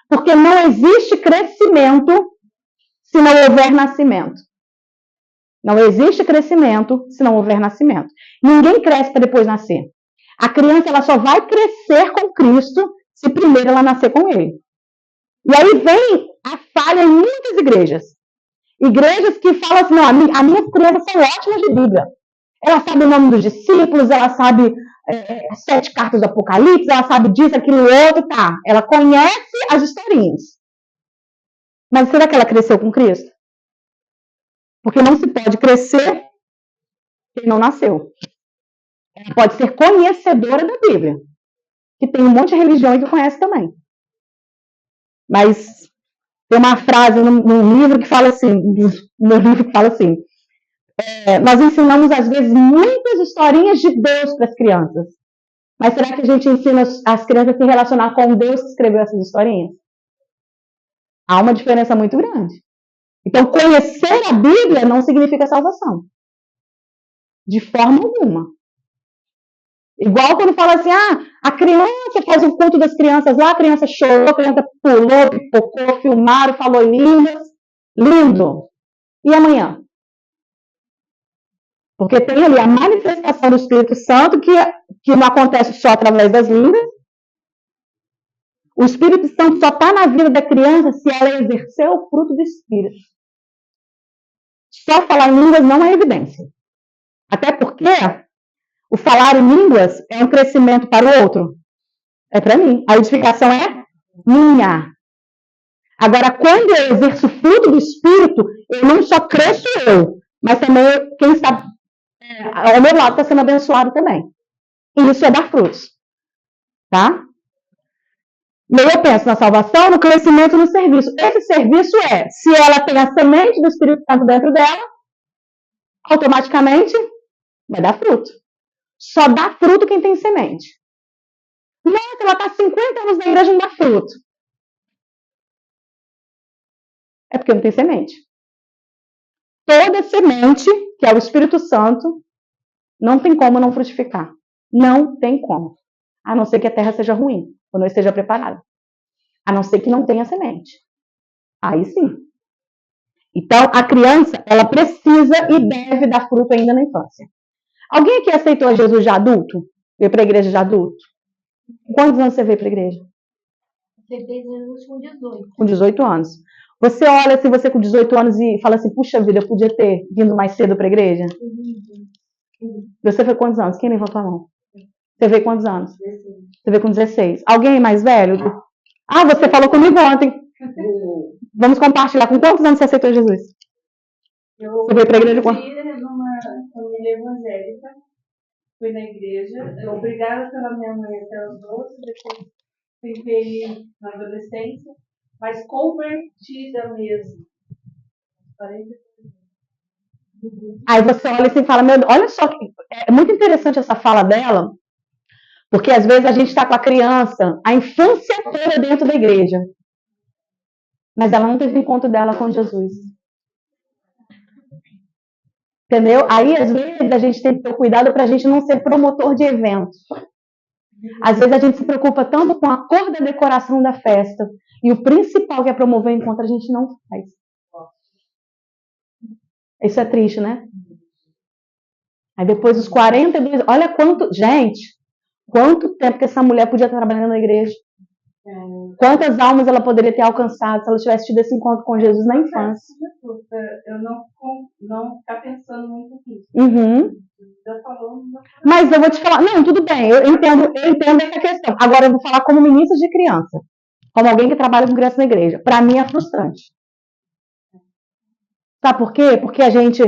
Porque não existe crescimento se não houver nascimento. Não existe crescimento se não houver nascimento. Ninguém cresce para depois nascer. A criança ela só vai crescer com Cristo se primeiro ela nascer com Ele. E aí vem a falha em muitas igrejas. Igrejas que falam assim, não, as minhas crianças são ótimas de Bíblia. Ela sabe o nome dos discípulos, ela sabe as 7 cartas do Apocalipse, ela sabe disso, aquilo, outro, tá. Ela conhece as historinhas. Mas será que ela cresceu com Cristo? Porque não se pode crescer quem não nasceu. Ela pode ser conhecedora da Bíblia. Que tem um monte de religião que conhece também. Mas tem uma frase num livro que fala assim, nós ensinamos às vezes muitas historinhas de Deus para as crianças. Mas será que a gente ensina as crianças a se relacionar com Deus que escreveu essas historinhas? Há uma diferença muito grande. Então, conhecer a Bíblia não significa salvação. De forma alguma. Igual quando fala assim, a criança faz um culto das crianças lá, a criança chorou, a criança pulou, pipocou, filmaram, falou línguas. Lindo. E amanhã? Porque tem ali a manifestação do Espírito Santo que não acontece só através das línguas. O Espírito Santo só está na vida da criança se ela exercer o fruto do Espírito. Só falar em línguas não é evidência. Até porque o falar em línguas é um crescimento para o outro. É para mim. A edificação é minha. Agora, quando eu exerço o fruto do Espírito, eu não só cresço eu, mas também quem está ao meu lado está sendo abençoado também. E isso é dar frutos. Tá? E aí eu penso na salvação, no crescimento, no serviço. Esse serviço se ela tem a semente do Espírito Santo dentro dela, automaticamente vai dar fruto. Só dá fruto quem tem semente. Nossa, ela está 50 anos na igreja e não dá fruto. É porque não tem semente. Toda semente, que é o Espírito Santo, não tem como não frutificar. Não tem como. A não ser que a terra seja ruim, ou não esteja preparada. A não ser que não tenha semente. Aí sim. Então, a criança, ela precisa e deve dar fruto ainda na infância. Alguém aqui aceitou Jesus já adulto? Veio para a igreja já adulto? Quantos anos você veio para a igreja? Aceitei Jesus com 18. Com 18 anos. Você olha assim, você com 18 anos e fala assim, puxa vida, eu podia ter vindo mais cedo para a igreja? Você foi quantos anos? Quem levantou a mão? Você veio quantos anos? 16. Você veio com 16. Alguém mais velho? Você falou comigo ontem. Vamos compartilhar. Com quantos anos você aceitou Jesus? Eu Você veio para a igreja com... numa família evangélica. Fui na igreja. Obrigada pela minha mãe até os 12. Depois fiquei na adolescência. Mas convertida mesmo. 40. Aí você olha assim e fala, olha só, é muito interessante essa fala dela, porque às vezes a gente está com a criança, a infância toda dentro da igreja, mas ela não teve encontro dela com Jesus. Entendeu? Aí, às vezes, a gente tem que ter cuidado para a gente não ser promotor de eventos. Às vezes, a gente se preocupa tanto com a cor da decoração da festa e o principal, que é promover o encontro, a gente não faz. Isso é triste, né? Aí, depois dos 42... Olha quanto... Gente, quanto tempo que essa mulher podia estar trabalhando na igreja. Quantas almas ela poderia ter alcançado se ela tivesse tido esse encontro com Jesus na infância. Eu não ficar pensando muito nisso. Uhum. Já falou, Mas eu vou te falar, não, tudo bem, eu entendo essa questão. Agora eu vou falar como ministra de criança, como alguém que trabalha com criança na igreja. Para mim é frustrante. Sabe por quê? Porque a gente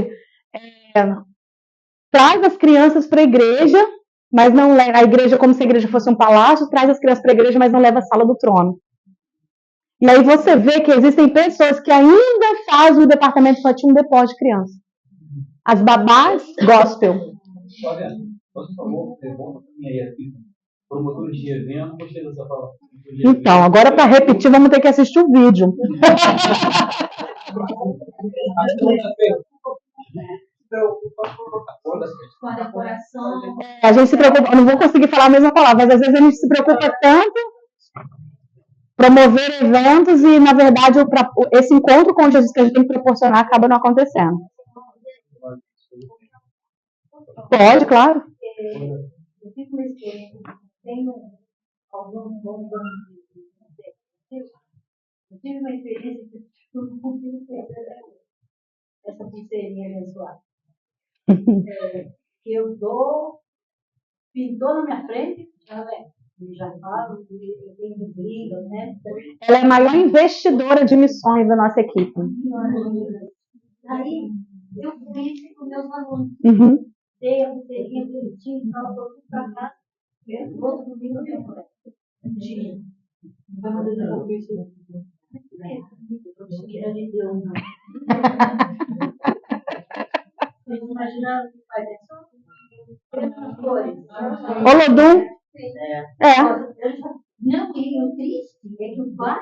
traz as crianças para a igreja, mas não leva a igreja como se a igreja fosse um palácio, traz as crianças para a igreja, mas não leva a sala do trono. E aí você vê que existem pessoas que ainda fazem o departamento infantil um depósito de criança. As babás gospel. Por favor, volta para mim aí, promotores de evento, gostei dessa palavra. Então, agora para repetir, vamos ter que assistir o vídeo. Com a decoração. A gente se preocupa, eu não vou conseguir falar a mesma palavra, mas às vezes a gente se preocupa tanto promover eventos e, na verdade, esse encontro com Jesus que a gente tem que proporcionar acaba não acontecendo. Pode, claro. Eu fico me esperando. Tenho algum bom eu tive uma experiência que eu não consigo esquecer essa pulseirinha abençoada. Que eu dou, pintou na minha frente, já falo, eu tenho briga, né? Ela é a maior investidora de missões da nossa equipe. Aí eu fiz com meus alunos. Uhum. Dei a pulseirinha bonitinha, ela foi para casa. No outro domingo eu tenho de vamos desenvolver isso. Era de Deus, não. Vocês imaginaram que faz isso? Cores. Olodum. Não, e o triste é que o pai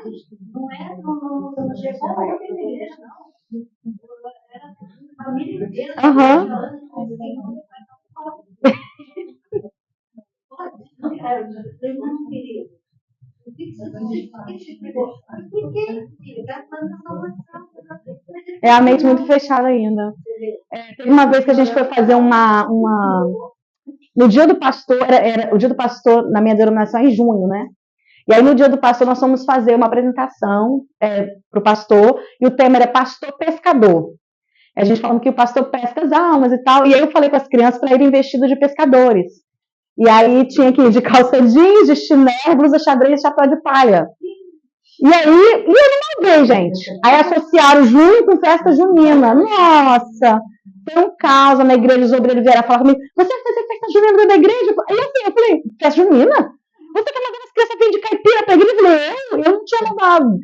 não era, não chegou a igreja, não. Era a família inteira. Não quero, eu não queria. É a mente muito fechada ainda. Teve uma vez que a gente foi fazer no dia do pastor, o dia do pastor na minha denominação é em junho, né? E aí no dia do pastor nós fomos fazer uma apresentação para o pastor, e o tema era pastor pescador. A gente falando que o pastor pesca as almas e tal, e aí eu falei com as crianças para irem vestidos de pescadores. E aí tinha que ir de calça jeans, de chinelo, blusa xadrez e chapéu de palha. E aí, eu não malvei, gente. Aí associaram junho com festa junina. Nossa, foi um caos na igreja, os obreiros vieram falar comigo, você vai fazer festa junina dentro da igreja? Aí assim, eu falei, festa junina? Você quer mandar as crianças virem de caipira pra igreja? Eu falei, eu não tinha mandado.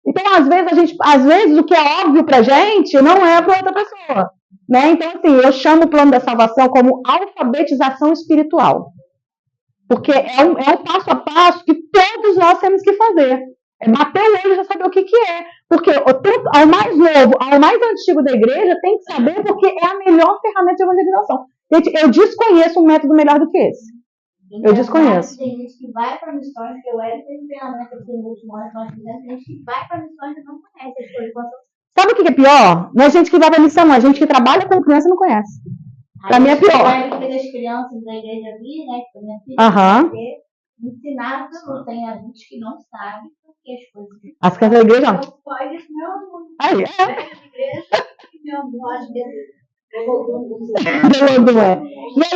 Então, às vezes o que é óbvio pra gente não é pra outra pessoa. Né? Então, assim, eu chamo o plano da salvação como alfabetização espiritual. Porque é um passo a passo que todos nós temos que fazer. É bater o olho e já saber o que é. Porque ao mais novo, ao mais antigo da igreja, tem que saber porque é a melhor ferramenta de evangelização. Gente, eu desconheço um método melhor do que esse. Eu desconheço. Tem gente que vai para missões, que eu era tem treinamento aqui no último ano, nós fizemos, tem gente que vai para missões e não conhece as coisas. Sabe o que é pior? Não é gente que vai para missão, não. É gente que trabalha com criança e não conhece. Para mim é pior. Vai das crianças da igreja ali, né? Que minha filha ensinar tudo. Tem adultos que não sabem porque as coisas. As crianças da igreja, não. Meu pai disse, meu amor. Aí, igreja, meu amor, às vezes. E aí,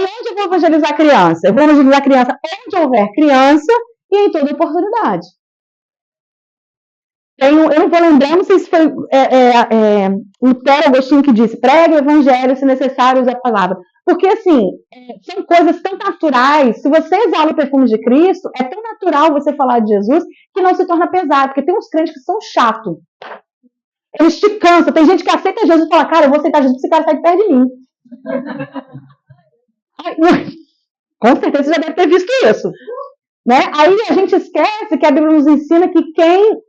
onde eu vou evangelizar a criança? Eu vou evangelizar a criança onde houver criança e em toda oportunidade. Eu não vou lembrar, não sei se foi Lutero Agostinho que disse, pregue o evangelho, se necessário, use a palavra. Porque, assim, são coisas tão naturais. Se você exala o perfume de Cristo, é tão natural você falar de Jesus que não se torna pesado. Porque tem uns crentes que são chatos. Eles te cansam. Tem gente que aceita Jesus e fala, cara, eu vou aceitar Jesus, esse cara sai de perto de mim. Com certeza você já deve ter visto isso. Né? Aí a gente esquece que a Bíblia nos ensina que quem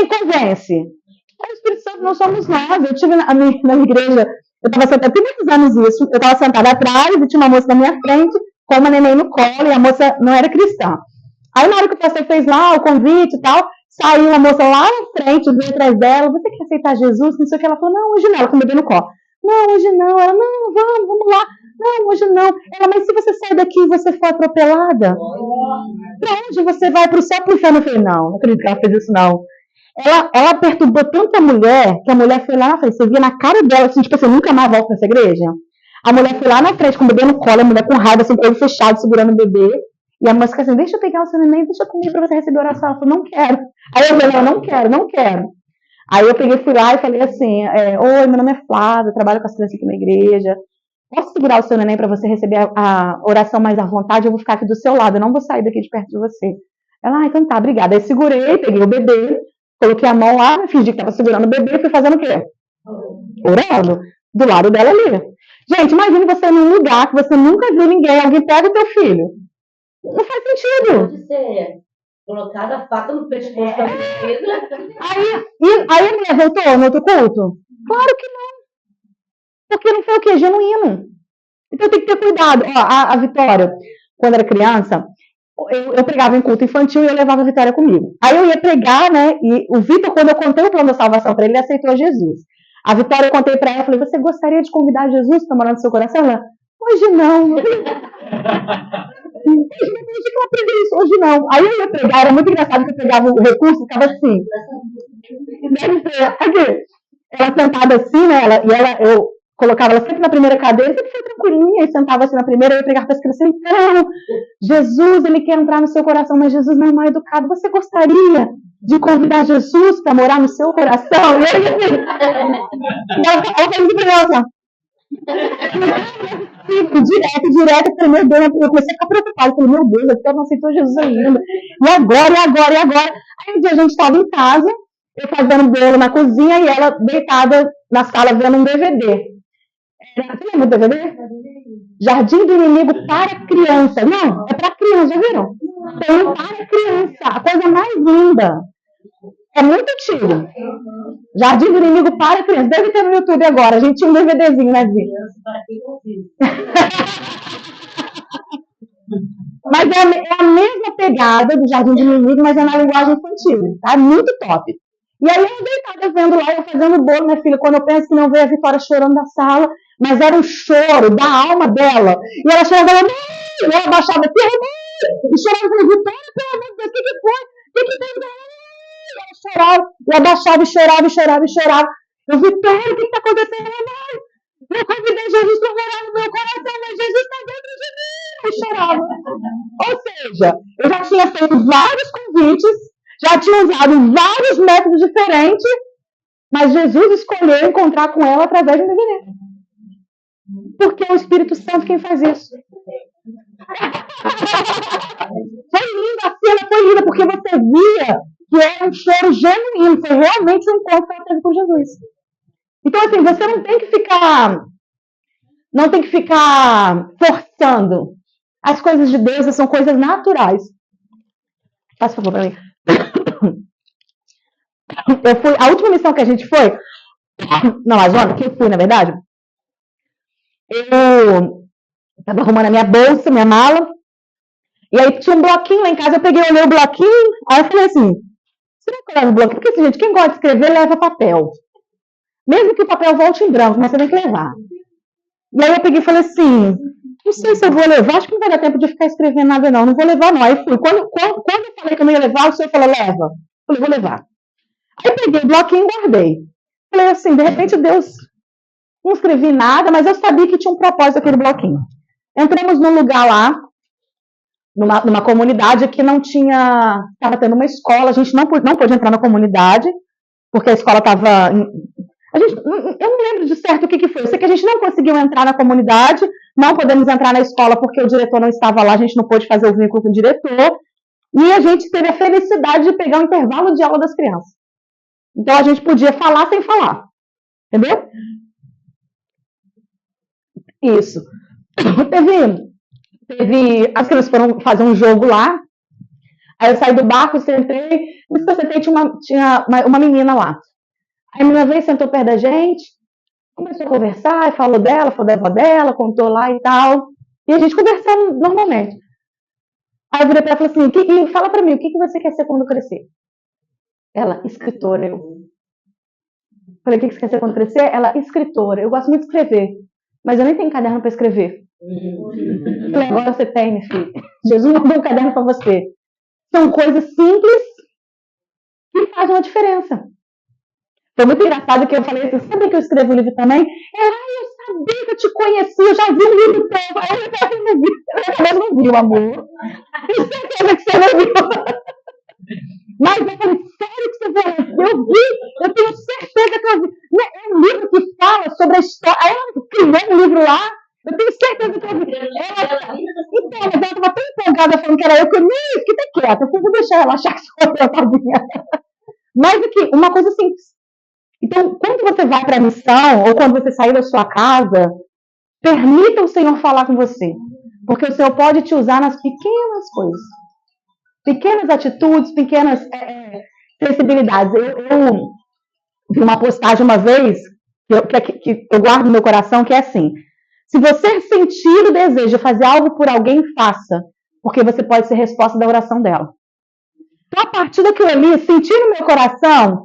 convence é o Espírito Santo, não somos nós. Eu tive na minha igreja, Eu estava sentada, tem muitos anos isso, eu estava sentada atrás e tinha uma moça na minha frente, com uma neném no colo, e a moça não era cristã. Aí na hora que o pastor fez lá o convite e tal, saiu uma moça lá na frente, veio atrás dela, você quer aceitar Jesus? Não sei o que, ela falou, não, hoje não, ela com o bebê no colo. Não, hoje não, ela, não, vamos lá. Não, hoje não. Ela, mas se você sair daqui e você for atropelada, pra onde você vai? Pro céu, pro inferno? Eu falei, não acredito que ela fez isso, não. Ela perturbou tanto a mulher, que a mulher foi lá, você via na cara dela, assim, tipo assim, nunca mais volto nessa igreja. A mulher foi lá na frente com o bebê no colo, a mulher com raiva, assim, com o olho fechado, segurando o bebê. E a moça fica assim, deixa eu pegar o seu neném, deixa comigo pra você receber a oração. Ela falou, não quero. Aí eu falei, não quero. Aí eu peguei, fui lá e falei assim, oi, meu nome é Flávia, eu trabalho com as crianças aqui na igreja. Posso segurar o seu neném para você receber a oração mais à vontade? Eu vou ficar aqui do seu lado, eu não vou sair daqui de perto de você. Ela, então tá, obrigada. Aí segurei, peguei o bebê, coloquei a mão lá, fingi que estava segurando o bebê e fui fazendo o quê? Orando, do lado dela ali. Gente, imagine você num lugar que você nunca viu ninguém, alguém pega o teu filho. Não faz sentido. Pode ser colocada a faca no pescoço da menina. Aí a mulher voltou no outro culto? Claro que não. Porque não foi o quê? Genuíno. Então tem que ter cuidado. Ó, a Vitória, quando era criança, eu pregava em culto infantil e eu levava a Vitória comigo. Aí eu ia pregar, né? E o Vitor, quando eu contei o plano da salvação para ele, ele aceitou Jesus. A Vitória, eu contei para ela, falei, você gostaria de convidar Jesus para morar no seu coração? Ela, hoje não. Hoje não. Aí eu ia pregar, era muito engraçado que eu pegava o recurso e ficava assim. Aqui. Ela sentada assim, né? Eu colocava ela sempre na primeira cadeira, sempre foi tranquilinha, e sentava assim na primeira, eu ia pregar para as crianças, então, Jesus, ele quer entrar no seu coração, mas Jesus não é mal educado. Você gostaria de convidar Jesus para morar no seu coração? E aí, ela fez isso para ela, direto, eu falei, meu Deus, eu comecei a ficar preocupada, eu falei, meu Deus, eu não aceitou Jesus ainda. E agora? Aí um dia a gente estava em casa, eu fazendo bolo na cozinha e ela deitada na sala vendo um DVD. Você lembra do DVD? Jardim do Inimigo para criança. Não, é para criança, já viram? Tem um para criança, a coisa mais linda. É muito antigo. Jardim do Inimigo para criança. Deve ter no YouTube agora. A gente tinha um DVDzinho, né, Vi? Mas é a mesma pegada do Jardim do Inimigo, mas é na linguagem infantil. Tá? Muito top. E aí eu deitada vendo lá, eu fazendo bolo, minha filha, quando eu penso que não veio a Vitória chorando da sala, mas era um choro da alma dela. E ela chorava, mãe! E ela baixava, e chorava, Vitória, pelo amor de Deus, o que foi? O que tem? E ela chorava, e abaixava, e chorava. Eu, Vitória, o que está acontecendo? Mãe? Eu convidei Jesus para morar no meu coração, mas Jesus está dentro de mim. E chorava. Ou seja, eu já tinha feito vários convites, já tinha usado vários métodos diferentes, mas Jesus escolheu encontrar com ela através de um DVD. Porque é o Espírito Santo quem faz isso. Foi linda, a cena foi linda, porque você via que era um choro genuíno, foi realmente um encontro que ela teve com Jesus. Então, assim, você não tem que ficar forçando. As coisas de Deus são coisas naturais. Faça favor para mim. A última missão que a gente foi, na Amazônia, que eu fui, na verdade, eu estava arrumando a minha bolsa, minha mala, e aí tinha um bloquinho lá em casa, eu peguei, olhei o bloquinho, aí eu falei assim, será que eu levo o bloquinho? Porque, assim, gente, quem gosta de escrever, leva papel. Mesmo que o papel volte em branco, mas você tem que levar. E aí eu peguei e falei assim, não sei se eu vou levar, acho que não vai dar tempo de ficar escrevendo nada não vou levar não. Aí fui, quando eu falei que eu não ia levar, o senhor falou, leva. Eu falei, vou levar. Aí peguei o bloquinho e guardei. Falei assim, de repente Deus, não escrevi nada, mas eu sabia que tinha um propósito aquele bloquinho. Entramos num lugar lá, numa comunidade que não tinha, estava tendo uma escola, a gente não pôde entrar na comunidade, porque a escola estava... eu não lembro de certo o que foi. Eu sei que a gente não conseguiu entrar na comunidade, não podemos entrar na escola porque o diretor não estava lá, a gente não pôde fazer o vínculo com o diretor, e a gente teve a felicidade de pegar o intervalo de aula das crianças. Então a gente podia falar sem falar. Entendeu? Isso. As crianças foram fazer um jogo lá, aí eu saí do barco, sentei, tinha uma menina lá. Aí a menina veio, sentou perto da gente, Começou a conversar, falou dela, falou da avó dela, contou lá e tal. E a gente conversando normalmente. Aí eu virei pra ela e falei assim, fala pra mim, o que você quer ser quando crescer? Ela, escritora. Eu falei, o que você quer ser quando crescer? Ela, escritora. Eu gosto muito de escrever, mas eu nem tenho caderno pra escrever. Eu falei, agora você tem, minha filha. Jesus mandou um caderno pra você. São coisas simples que fazem uma diferença. Foi muito engraçado que eu falei assim, sabe que eu escrevo um livro também? Ela, eu sabia que eu te conhecia, eu já vi um livro teu. Aí eu não vi, amor. Tenho certeza que você não viu. Mas eu falei, sério que você viu? Eu vi, eu tenho certeza que eu vi. É um livro que fala sobre a história. Aí ela escreveu um livro lá, eu tenho certeza que eu vi. Então, mas ela estava tão empolgada falando que era eu, que eu nem fiquei quieta. Eu falei, vou deixar ela achar que sou eu sozinha. Mas aqui, uma coisa simples. Então, quando você vai para a missão, ou quando você sair da sua casa, permita o Senhor falar com você. Porque o Senhor pode te usar nas pequenas coisas. Pequenas atitudes, pequenas sensibilidades. Eu vi uma postagem uma vez, que eu guardo no meu coração, que é assim. Se você sentir o desejo de fazer algo por alguém, faça. Porque você pode ser resposta da oração dela. Então, a partir daquilo ali, sentir no meu coração...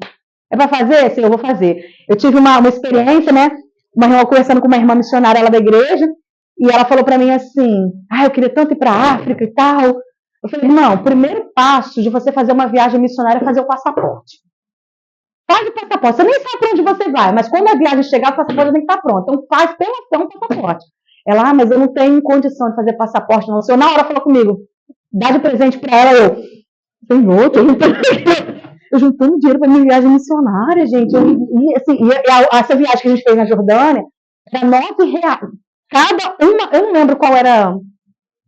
É para fazer? Sim, eu vou fazer. Eu tive uma experiência, né? Uma irmã conversando com uma irmã missionária lá da igreja, e ela falou para mim assim, eu queria tanto ir para a África e tal. Eu falei, não, o primeiro passo de você fazer uma viagem missionária é fazer o passaporte. Faz o passaporte. Você nem sabe para onde você vai, mas quando a viagem chegar, o passaporte tem que estar pronto. Então faz pela ação o passaporte. Ela, mas eu não tenho condição de fazer passaporte, não. O senhor na hora falou comigo, dá de presente para ela, Senhor, eu juntando dinheiro para minha viagem missionária, gente. Essa viagem que a gente fez na Jordânia era R$9. Cada uma, eu não lembro qual era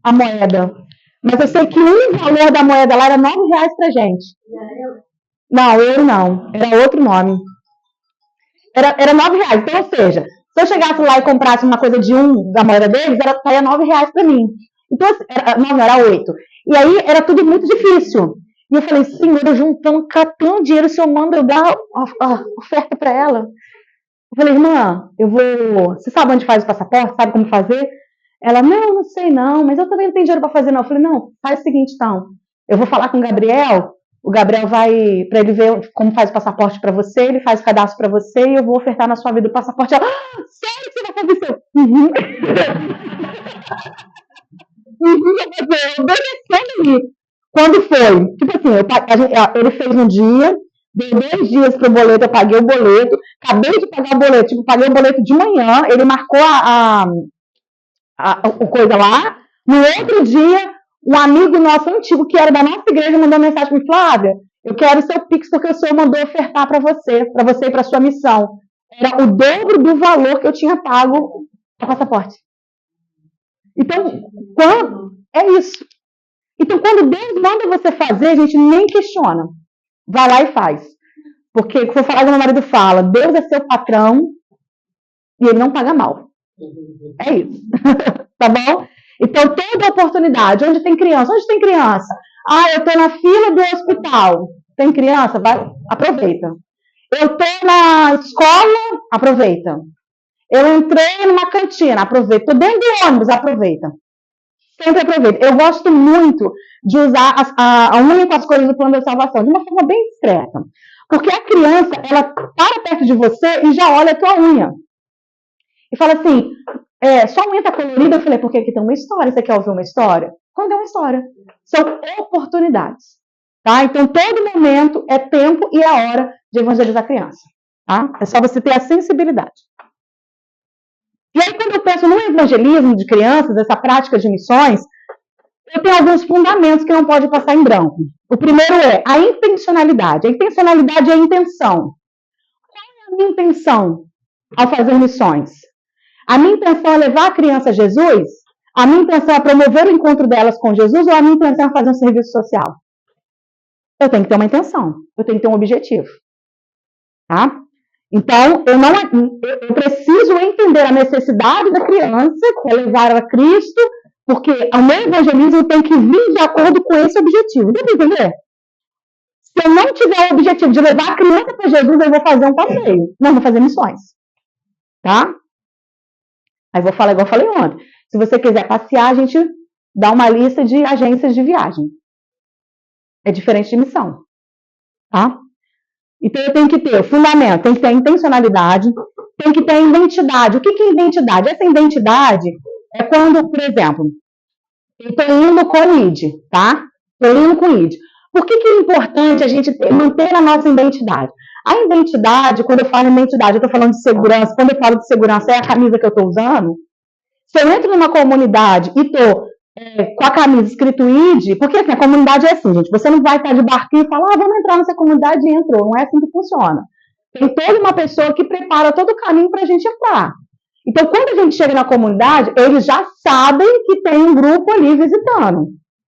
a moeda, mas eu sei que um valor da moeda lá era R$9 pra gente. Não, euro não. Era outro nome. Era R$9. Então, ou seja, se eu chegasse lá e comprasse uma coisa de da moeda deles, saia R$9 para mim. Então, era 8. E aí era tudo muito difícil. E eu falei, Senhor, eu juntando, catando dinheiro, o Senhor manda eu dar a oferta para ela. Eu falei, irmã, você sabe onde faz o passaporte? Sabe como fazer? Ela, não sei não, mas eu também não tenho dinheiro para fazer não. Eu falei, não, faz o seguinte então, eu vou falar com o Gabriel vai, para ele ver como faz o passaporte para você, ele faz o cadastro para você e eu vou ofertar na sua vida o passaporte. Ela, sério que você vai fazer isso? Eu obedecendo ali. Quando foi? Tipo assim, ele fez um dia, deu 2 dias pro boleto, eu paguei o boleto, acabei de pagar o boleto, paguei o boleto de manhã, ele marcou o coisa lá, no outro dia, um amigo nosso antigo, que era da nossa igreja, mandou mensagem para mim, Flávia, eu quero o seu Pix, porque o senhor mandou ofertar para você e para sua missão. Era o dobro do valor que eu tinha pago para passaporte. Então, é isso. Então, quando Deus manda você fazer, a gente nem questiona. Vai lá e faz. Porque, como eu falar, meu marido fala, Deus é seu patrão e ele não paga mal. É isso. Tá bom? Então, toda oportunidade, onde tem criança? Onde tem criança? Eu estou na fila do hospital. Tem criança? Vai, aproveita. Eu estou na escola? Aproveita. Eu entrei numa cantina? Aproveita. Estou dentro do ônibus? Aproveita. Sempre aproveita. Eu gosto muito de usar a unha com as coisas do plano de salvação, de uma forma bem discreta. Porque a criança, ela para perto de você e já olha a tua unha. E fala assim, sua unha está colorida? Eu falei, porque aqui tem uma história. Você quer ouvir uma história? Quando é uma história. São oportunidades. Tá? Então, todo momento é tempo e é hora de evangelizar a criança. Tá? É só você ter a sensibilidade. E aí, quando eu penso no evangelismo de crianças, essa prática de missões, eu tenho alguns fundamentos que não pode passar em branco. O primeiro é a intencionalidade. A intencionalidade é a intenção. Qual é a minha intenção ao fazer missões? A minha intenção é levar a criança a Jesus? A minha intenção é promover o encontro delas com Jesus? Ou a minha intenção é fazer um serviço social? Eu tenho que ter uma intenção. Eu tenho que ter um objetivo. Tá? Então, eu preciso entender a necessidade da criança, que é levar ela a Cristo, porque o meu evangelismo tem que vir de acordo com esse objetivo. Deu para entender? Se eu não tiver o objetivo de levar a criança para Jesus, eu vou fazer um passeio. Não vou fazer missões. tá? Aí vou falar igual eu falei ontem. Se você quiser passear, a gente dá uma lista de agências de viagem. É diferente de missão, tá? Então eu tenho que ter o fundamento, tem que ter a intencionalidade, tem que ter a identidade. O que é identidade? Essa identidade é quando, por exemplo, eu estou indo com o ID, tá? Estou indo com o ID. Por que é importante a gente manter a nossa identidade? A identidade, quando eu falo em identidade, eu estou falando de segurança. Quando eu falo de segurança, é a camisa que eu estou usando. Se eu entro numa comunidade e estou com a camisa escrito ID, porque assim, a comunidade é assim, gente. Você não vai estar de barquinho e falar, vamos entrar nessa comunidade e entrou. Não é assim que funciona. Tem toda uma pessoa que prepara todo o caminho para a gente entrar. Então, quando a gente chega na comunidade, eles já sabem que tem um grupo ali visitando,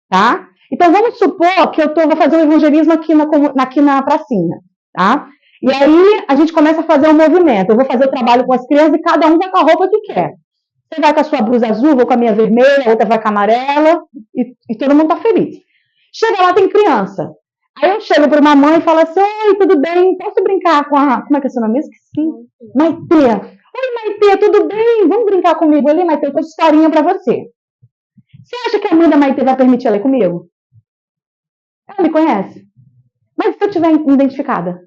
tá? Então, vamos supor que eu vou fazer um evangelismo aqui na pracinha, tá? E aí, a gente começa a fazer um movimento. Eu vou fazer o trabalho com as crianças e cada um vai com a roupa que quer. Você vai com a sua blusa azul, vou com a minha vermelha, a outra vai com a amarela, e todo mundo tá feliz. Chega lá, tem criança. Aí eu chego para uma mãe e falo assim, oi, tudo bem? Posso brincar com a... Como é que é seu nome? Esqueci. Maitê. Oi, Maitê, tudo bem? Vamos brincar comigo ali, Maitê? Eu tenho historinha para você. Você acha que a mãe da Maitê vai permitir ela ir comigo? Ela me conhece. Mas se eu estiver identificada?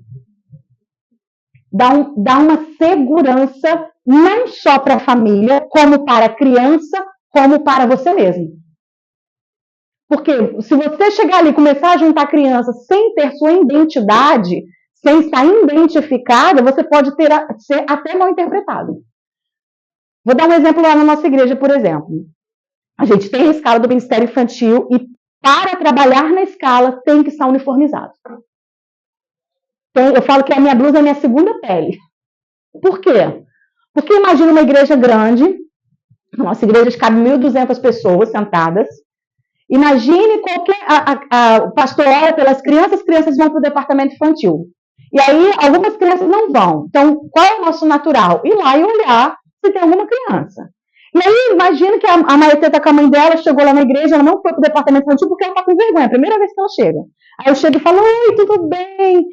Dá uma segurança não só para a família, como para a criança, como para você mesmo. Porque se você chegar ali e começar a juntar crianças sem ter sua identidade, sem estar identificada, você pode ser até mal interpretado. Vou dar um exemplo lá na nossa igreja, por exemplo. A gente tem a escala do Ministério Infantil e para trabalhar na escala tem que estar uniformizado. Então, eu falo que a minha blusa é a minha segunda pele. Por quê? Porque imagina uma igreja grande, a nossa igreja cabe 1.200 pessoas sentadas. Imagine o pastor ora pelas crianças, as crianças vão para o departamento infantil. E aí, algumas crianças não vão. Então, qual é o nosso natural? Ir lá e olhar se tem alguma criança. E aí, imagina que a Maitê está com a mãe dela, chegou lá na igreja, ela não foi para o departamento infantil porque ela está com vergonha, é a primeira vez que ela chega. Aí eu chego e falo, oi, tudo bem?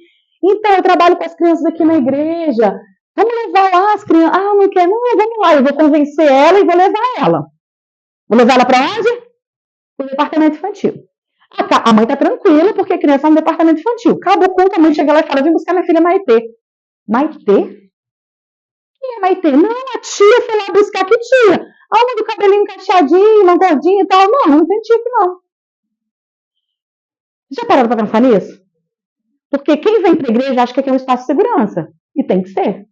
Então, eu trabalho com as crianças aqui na igreja. Vamos levar lá as crianças. Ah, não quer? Não, vamos lá. Eu vou convencer ela e vou levar ela. Vou levar ela para onde? Para o departamento infantil. A mãe está tranquila porque a criança está no departamento infantil. Acabou o culto, a mãe chega lá e fala, vim buscar minha filha Maitê. Maitê? Quem é Maitê? Não, a tia foi lá buscar. Que tia? A uma do cabelinho encaixadinho, uma gordinha e tal. Não tem tia aqui não. Já pararam para pensar nisso? Porque quem vem para a igreja acha que aqui é um espaço de segurança. E tem que ser.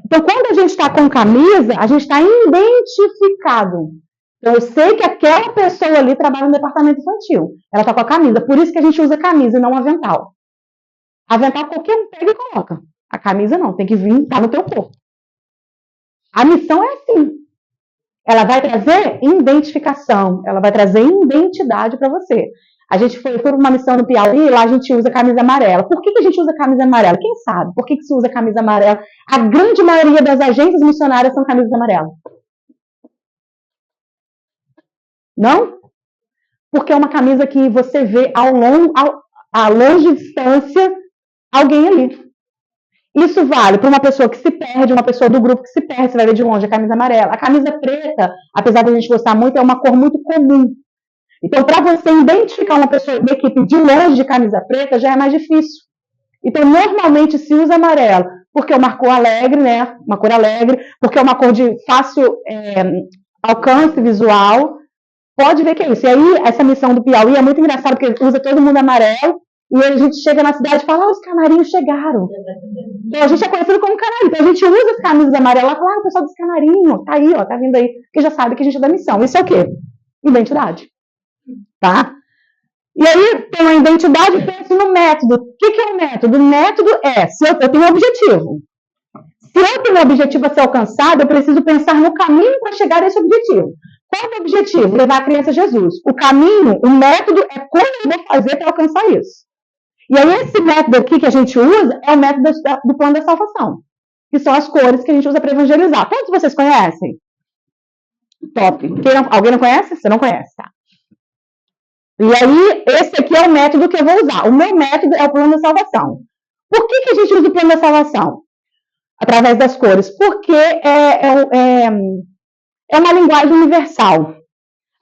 Então, quando a gente está com camisa, a gente está identificado. Então, eu sei que aquela pessoa ali trabalha no departamento infantil. Ela está com a camisa. Por isso que a gente usa camisa e não avental. Avental qualquer um pega e coloca. A camisa não, tem que vir, tá no teu corpo. A missão é assim. Ela vai trazer identificação. Ela vai trazer identidade para você. A gente foi para uma missão no Piauí e lá a gente usa camisa amarela. Por que a gente usa camisa amarela? Quem sabe? Por que se usa camisa amarela? A grande maioria das agências missionárias são camisas amarelas. Não? Porque é uma camisa que você vê a longe distância alguém ali. Isso vale para uma pessoa que se perde, uma pessoa do grupo que se perde, você vai ver de longe a camisa amarela. A camisa preta, apesar de a gente gostar muito, é uma cor muito comum. Então, para você identificar uma pessoa da equipe de longe de camisa preta, já é mais difícil. Então, normalmente se usa amarelo, porque é uma cor alegre, né? Uma cor alegre, porque é uma cor de fácil alcance visual. Pode ver que é isso. E aí, essa missão do Piauí é muito engraçada, porque usa todo mundo amarelo, e a gente chega na cidade e fala, os canarinhos chegaram. Então, a gente é conhecido como canarinho. Então, a gente usa as camisas amarelas e fala, o pessoal dos canarinhos, tá aí, ó, tá vindo aí, porque já sabe que a gente é da missão. Isso é o quê? Identidade. Tá? E aí, tem uma identidade e penso no método. O que é o método? O método é, se eu tenho um objetivo. Se eu tenho um objetivo a ser alcançado, eu preciso pensar no caminho para chegar a esse objetivo. Qual é o objetivo? Levar a criança a Jesus. O caminho, o método é como eu vou fazer para alcançar isso. E aí, esse método aqui que a gente usa é o método do plano da salvação, que são as cores que a gente usa para evangelizar. Todos vocês conhecem? Top. Alguém não conhece? Você não conhece, tá? E aí, esse aqui é o método que eu vou usar. O meu método é o plano da salvação. Por que a gente usa o plano da salvação? através das cores, porque é uma linguagem universal.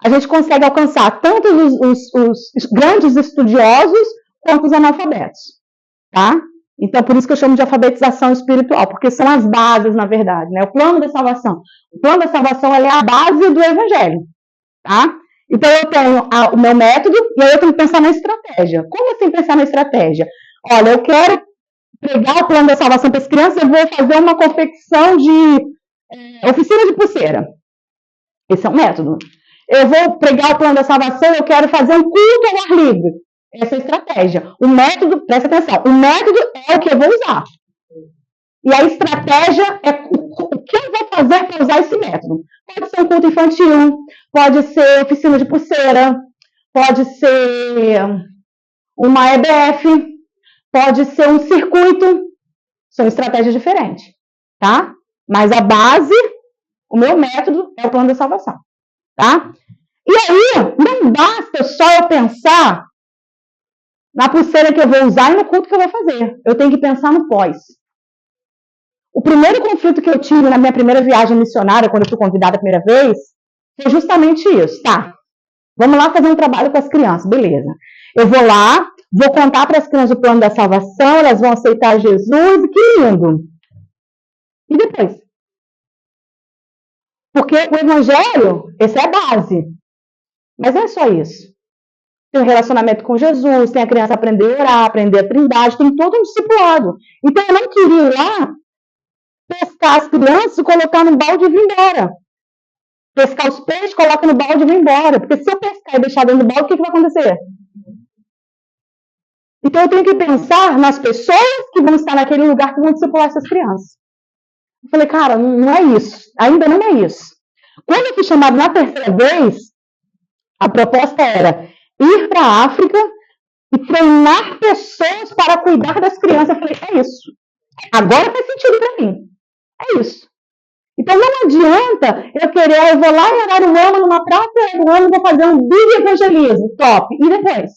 A gente consegue alcançar tanto os grandes estudiosos quanto os analfabetos, tá? Então, por isso que eu chamo de alfabetização espiritual, porque são as bases, na verdade, né? O plano da salvação. O plano da salvação é a base do evangelho, tá? Então, eu tenho o meu método e aí eu tenho que pensar na estratégia. Como assim pensar na estratégia? Olha, eu quero pregar o plano da salvação para as crianças, eu vou fazer uma confecção de oficina de pulseira. Esse é um método. Eu vou pregar o plano da salvação, eu quero fazer um culto ao ar livre. Essa é a estratégia. O método, presta atenção, o método é o que eu vou usar. E a estratégia é o que eu vou fazer para usar esse método. Pode ser um culto infantil, pode ser oficina de pulseira, pode ser uma EBF, pode ser um circuito. São estratégias diferentes, tá? Mas a base, o meu método é o plano da salvação, tá? E aí, não basta só eu pensar na pulseira que eu vou usar e no culto que eu vou fazer. Eu tenho que pensar no pós. O primeiro conflito que eu tive na minha primeira viagem missionária, quando eu fui convidada a primeira vez, foi justamente isso. Tá, vamos lá fazer um trabalho com as crianças, beleza. Eu vou lá, vou contar para as crianças o plano da salvação, elas vão aceitar Jesus, que lindo. E depois? Porque o evangelho, essa é a base. Mas não é só isso. Tem um relacionamento com Jesus, tem a criança aprender a orar, aprender a trindade, tem todo um discipulado. Então eu não queria ir lá pescar as crianças, colocar no balde e vir embora. Pescar os peixes, coloca no balde e vir embora. Porque se eu pescar e deixar dentro do balde, o que vai acontecer? Então eu tenho que pensar nas pessoas que vão estar naquele lugar que vão discipular essas crianças. Eu falei, cara, não é isso. Ainda não é isso. Quando eu fui chamada na terceira vez, a proposta era ir para a África e treinar pessoas para cuidar das crianças. Eu falei, é isso. Agora faz sentido para mim. É isso. Então não adianta eu vou lá em Araruama, numa praça de Araruama, vou fazer um big evangelismo, top. E depois?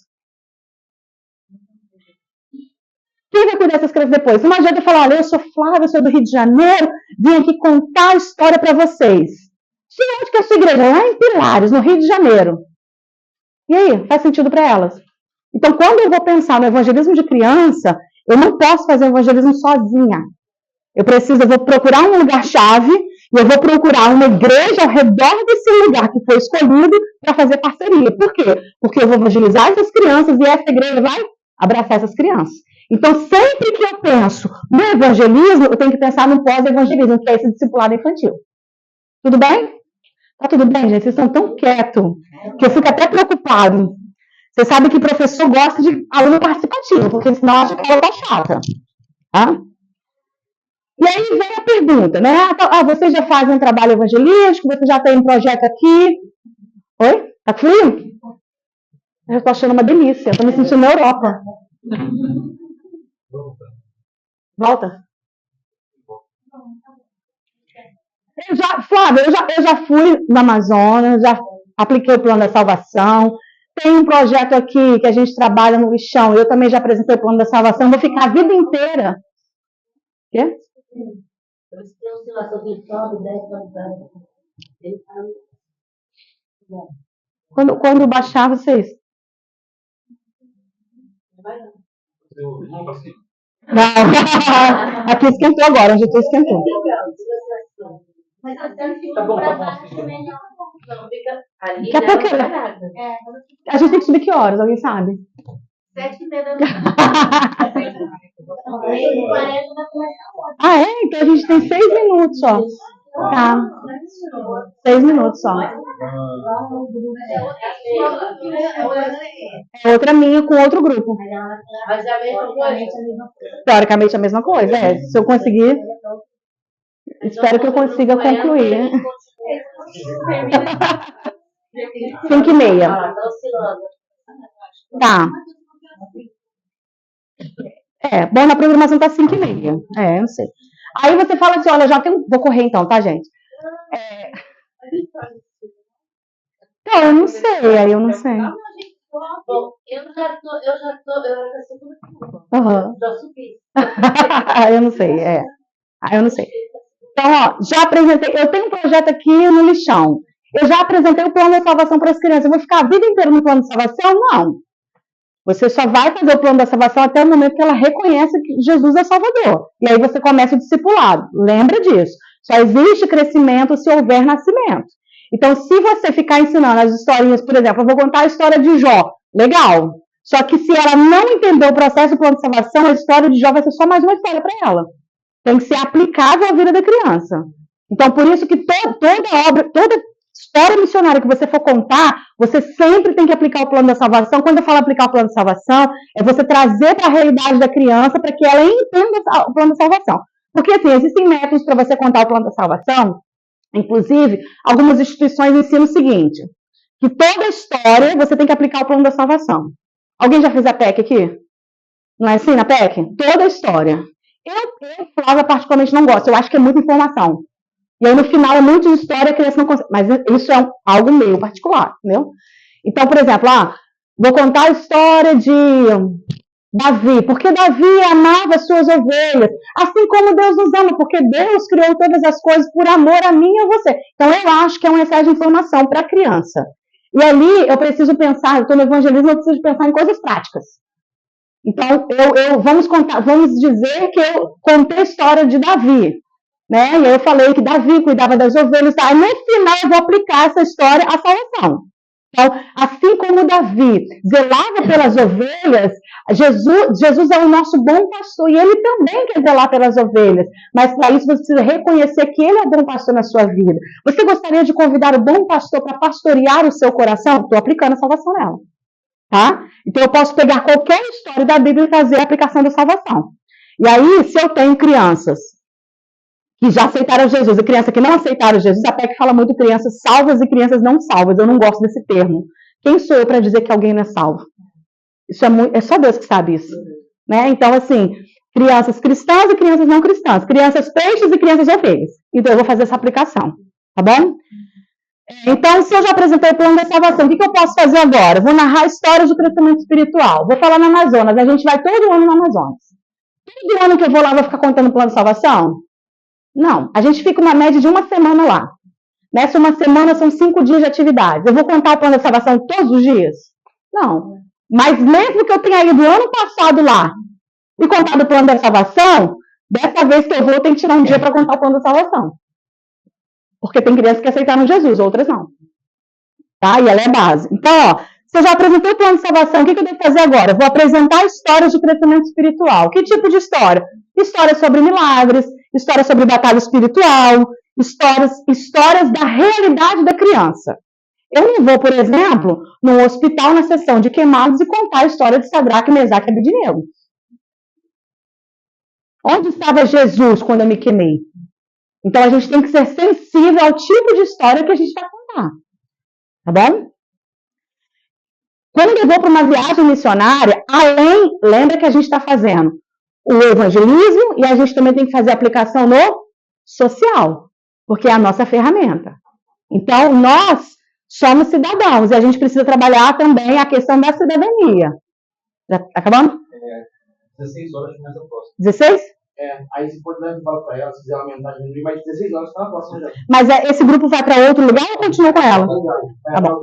Quem vai cuidar dessas crianças depois? Não adianta eu falar, olha, eu sou Flávia, eu sou do Rio de Janeiro, vim aqui contar a história para vocês. De onde que é a sua igreja? Lá em Pilares, no Rio de Janeiro. E aí, faz sentido para elas? Então, quando eu vou pensar no evangelismo de criança, eu não posso fazer evangelismo sozinha. Eu vou procurar um lugar-chave e eu vou procurar uma igreja ao redor desse lugar que foi escolhido para fazer parceria. Por quê? Porque eu vou evangelizar essas crianças e essa igreja vai abraçar essas crianças. Então, sempre que eu penso no evangelismo, eu tenho que pensar no pós-evangelismo, que é esse discipulado infantil. Tudo bem? Tá tudo bem, gente? Vocês estão tão quietos que eu fico até preocupado. Você sabe que professor gosta de aluno participativo, porque senão acha que a aula tá chata. Tá? E aí vem a pergunta, né? Você já faz um trabalho evangelístico, você já tem um projeto aqui. Oi? Tá frio? Eu estou achando uma delícia, estou me sentindo na Europa. Volta. Flávia, eu já fui no Amazonas, já apliquei o plano da salvação. Tem um projeto aqui que a gente trabalha no lixão. Eu também já apresentei o plano da salvação. Vou ficar a vida inteira. O quê? Quando baixar, vocês. Não. Aqui esquentou agora, onde tu esquentou. Tá bom. Daqui a pouco. A gente tem que subir que horas? Alguém sabe? 7h30. Ah, é? Então a gente tem 6 minutos só. Tá. 6 minutos só. É outra minha com outro grupo. Mas é a mesma coisa. Teoricamente a mesma coisa. Se eu conseguir. Espero que eu consiga concluir. 5h30. Tá. Bom, na programação tá 5h30. Eu não sei. Aí você fala assim, olha, já tem. Vou correr então, tá, gente? Então, eu não sei, aí eu não sei. Bom, eu já tô segunda turma. Uhum. Já subi. Eu não sei, Ah, eu não sei. Então, ó, já apresentei, eu tenho um projeto aqui no lixão. Eu já apresentei o plano de salvação para as crianças. Eu vou ficar a vida inteira no plano de salvação? Não. Você só vai fazer o plano da salvação até o momento que ela reconhece que Jesus é Salvador. E aí você começa o discipulado. Lembra disso. Só existe crescimento se houver nascimento. Então, se você ficar ensinando as historinhas, por exemplo, eu vou contar a história de Jó. Legal. Só que se ela não entender o processo do plano de salvação, a história de Jó vai ser só mais uma história para ela. Tem que ser aplicável à vida da criança. Então, por isso que toda obra, toda história missionária que você for contar, você sempre tem que aplicar o plano da salvação. Quando eu falo aplicar o plano da salvação, é você trazer para a realidade da criança para que ela entenda o plano da salvação. Porque, assim, existem métodos para você contar o plano da salvação. Inclusive, algumas instituições ensinam o seguinte, que toda história você tem que aplicar o plano da salvação. Alguém já fez a PEC aqui? Não é assim na PEC? Toda história. Eu, Flávia, particularmente não gosto. Eu acho que é muita informação. E aí, no final, é muito de história, a criança não consegue. Mas isso é algo meu particular, entendeu? Então, por exemplo, vou contar a história de Davi. Porque Davi amava as suas ovelhas. Assim como Deus nos ama. Porque Deus criou todas as coisas por amor a mim e a você. Então, eu acho que é um excesso de informação para a criança. E ali, eu preciso pensar, eu estou no evangelismo, eu preciso pensar em coisas práticas. Então, vamos dizer que eu contei a história de Davi, né? E eu falei que Davi cuidava das ovelhas, tá? E no final eu vou aplicar essa história à salvação. Então, assim como Davi zelava pelas ovelhas, Jesus é o nosso bom pastor e ele também quer zelar pelas ovelhas. Mas para isso você precisa reconhecer que ele é o bom pastor na sua vida. Você gostaria de convidar o bom pastor para pastorear o seu coração? Estou aplicando a salvação nela. Tá? Então eu posso pegar qualquer história da Bíblia e fazer a aplicação da salvação. E aí, se eu tenho crianças que já aceitaram Jesus e crianças que não aceitaram Jesus, a PEC fala muito crianças salvas e crianças não salvas. Eu não gosto desse termo. Quem sou eu para dizer que alguém não é salvo? Isso é só Deus que sabe isso. Né? Então, assim, crianças cristãs e crianças não cristãs. Crianças peixes e crianças ovelhas. Então eu vou fazer essa aplicação. Tá bom? Então, se eu já apresentei o plano da salvação, o que eu posso fazer agora? Vou narrar histórias de crescimento espiritual. Vou falar no Amazonas. A gente vai todo ano no Amazonas. Todo ano que eu vou lá, vou ficar contando o plano de salvação? Não. A gente fica uma média de uma semana lá. Nessa uma semana são 5 dias de atividades. Eu vou contar o plano da salvação todos os dias? Não. Mas mesmo que eu tenha ido ano passado lá e contado o plano da salvação, dessa vez que eu vou, eu tenho que tirar um dia para contar o plano da salvação. Porque tem crianças que aceitaram Jesus, outras não. Tá? E ela é base. Então, se eu já apresentei o plano de salvação, o que eu devo fazer agora? Eu vou apresentar histórias de crescimento espiritual. Que tipo de história? Histórias sobre milagres, histórias sobre batalha espiritual, histórias da realidade da criança. Eu não vou, por exemplo, num hospital na sessão de queimados e contar a história de Sadraque, Mesaque e Abednego. Onde estava Jesus quando eu me queimei? Então, a gente tem que ser sensível ao tipo de história que a gente vai contar. Tá bom? Quando eu vou para uma viagem missionária, lembra que a gente está fazendo o evangelismo e a gente também tem que fazer a aplicação no social, porque é a nossa ferramenta. Então, nós somos cidadãos e a gente precisa trabalhar também a questão da cidadania. Já tá acabando? 16 horas começa a próxima. 16? Aí você pode levar para ela, se quiser aumentar, diminuir, mas 16 horas está na próxima já. Mas esse grupo vai para outro lugar ou continua com ela? Tá bom.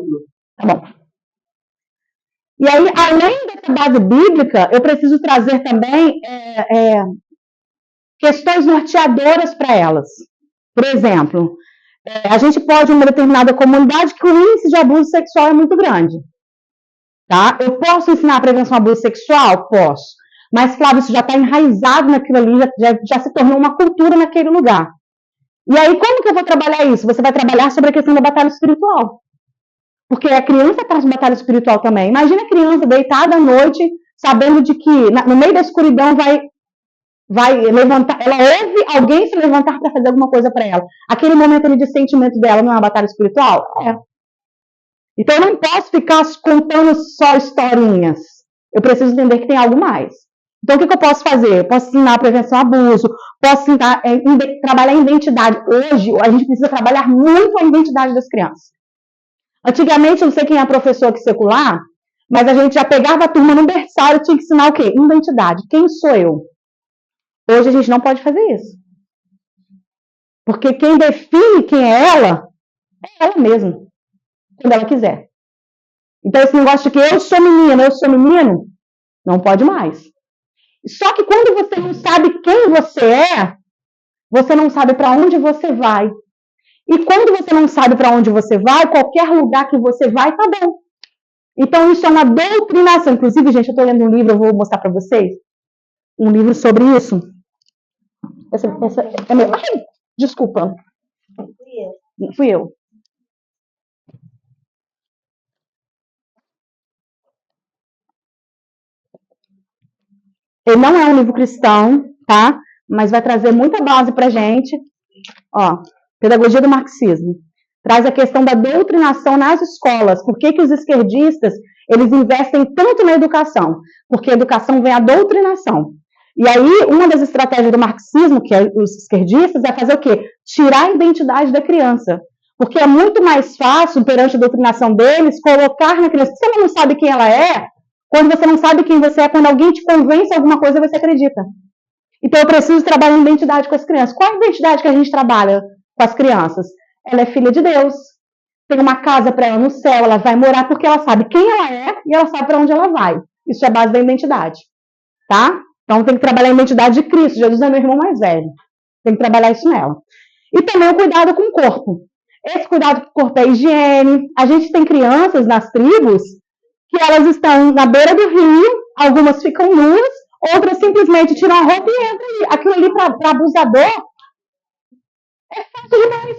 Tá bom. E aí, além dessa base bíblica, eu preciso trazer também questões norteadoras para elas. Por exemplo, a gente pode, em uma determinada comunidade, que o índice de abuso sexual é muito grande. Tá? Eu posso ensinar a prevenção ao abuso sexual? Posso. Mas, Flávio, isso já está enraizado naquilo ali, já se tornou uma cultura naquele lugar. E aí, como que eu vou trabalhar isso? Você vai trabalhar sobre a questão da batalha espiritual. Porque a criança traz batalha espiritual também. Imagina a criança deitada à noite, sabendo de que no meio da escuridão vai levantar, ela ouve alguém se levantar para fazer alguma coisa para ela. Aquele momento ali de sentimento dela não é uma batalha espiritual? É. Então, eu não posso ficar contando só historinhas. Eu preciso entender que tem algo mais. Então, o que eu posso fazer? Eu posso ensinar a prevenção ao abuso, posso ensinar, trabalhar a identidade. Hoje, a gente precisa trabalhar muito a identidade das crianças. Antigamente, eu não sei quem é professor aqui secular, mas a gente já pegava a turma no berçário e tinha que ensinar o quê? Identidade. Quem sou eu? Hoje a gente não pode fazer isso. Porque quem define quem é ela mesma, quando ela quiser. Então, esse negócio de que eu sou menina, eu sou menino, não pode mais. Só que quando você não sabe quem você não sabe para onde você vai. E quando você não sabe para onde você vai, qualquer lugar que você vai, tá bom. Então, isso é uma doutrinação. Inclusive, gente, eu estou lendo um livro, eu vou mostrar para vocês. Um livro sobre isso. Essa é meu... Ai, desculpa. Fui eu. Ele não é um livro cristão, tá? Mas vai trazer muita base pra gente. Ó, Pedagogia do Marxismo. Traz a questão da doutrinação nas escolas. Por que os esquerdistas, eles investem tanto na educação? Porque a educação vem a doutrinação. E aí, uma das estratégias do marxismo, que é os esquerdistas, é fazer o quê? Tirar a identidade da criança. Porque é muito mais fácil, perante a doutrinação deles, colocar na criança. Se você não sabe quem ela é, quando você não sabe quem você é, quando alguém te convence a alguma coisa, você acredita. Então, eu preciso trabalhar em identidade com as crianças. Qual é a identidade que a gente trabalha com as crianças? Ela é filha de Deus. Tem uma casa para ela no céu, ela vai morar porque ela sabe quem ela é e ela sabe para onde ela vai. Isso é a base da identidade. Tá? Então, tem que trabalhar a identidade de Cristo. Jesus é meu irmão mais velho. Tem que trabalhar isso nela. E também o cuidado com o corpo. Esse cuidado com o corpo é higiene. A gente tem crianças nas tribos que elas estão na beira do rio, algumas ficam nuas, outras simplesmente tiram a roupa e entram ali. Aquilo ali para abusador é fácil demais.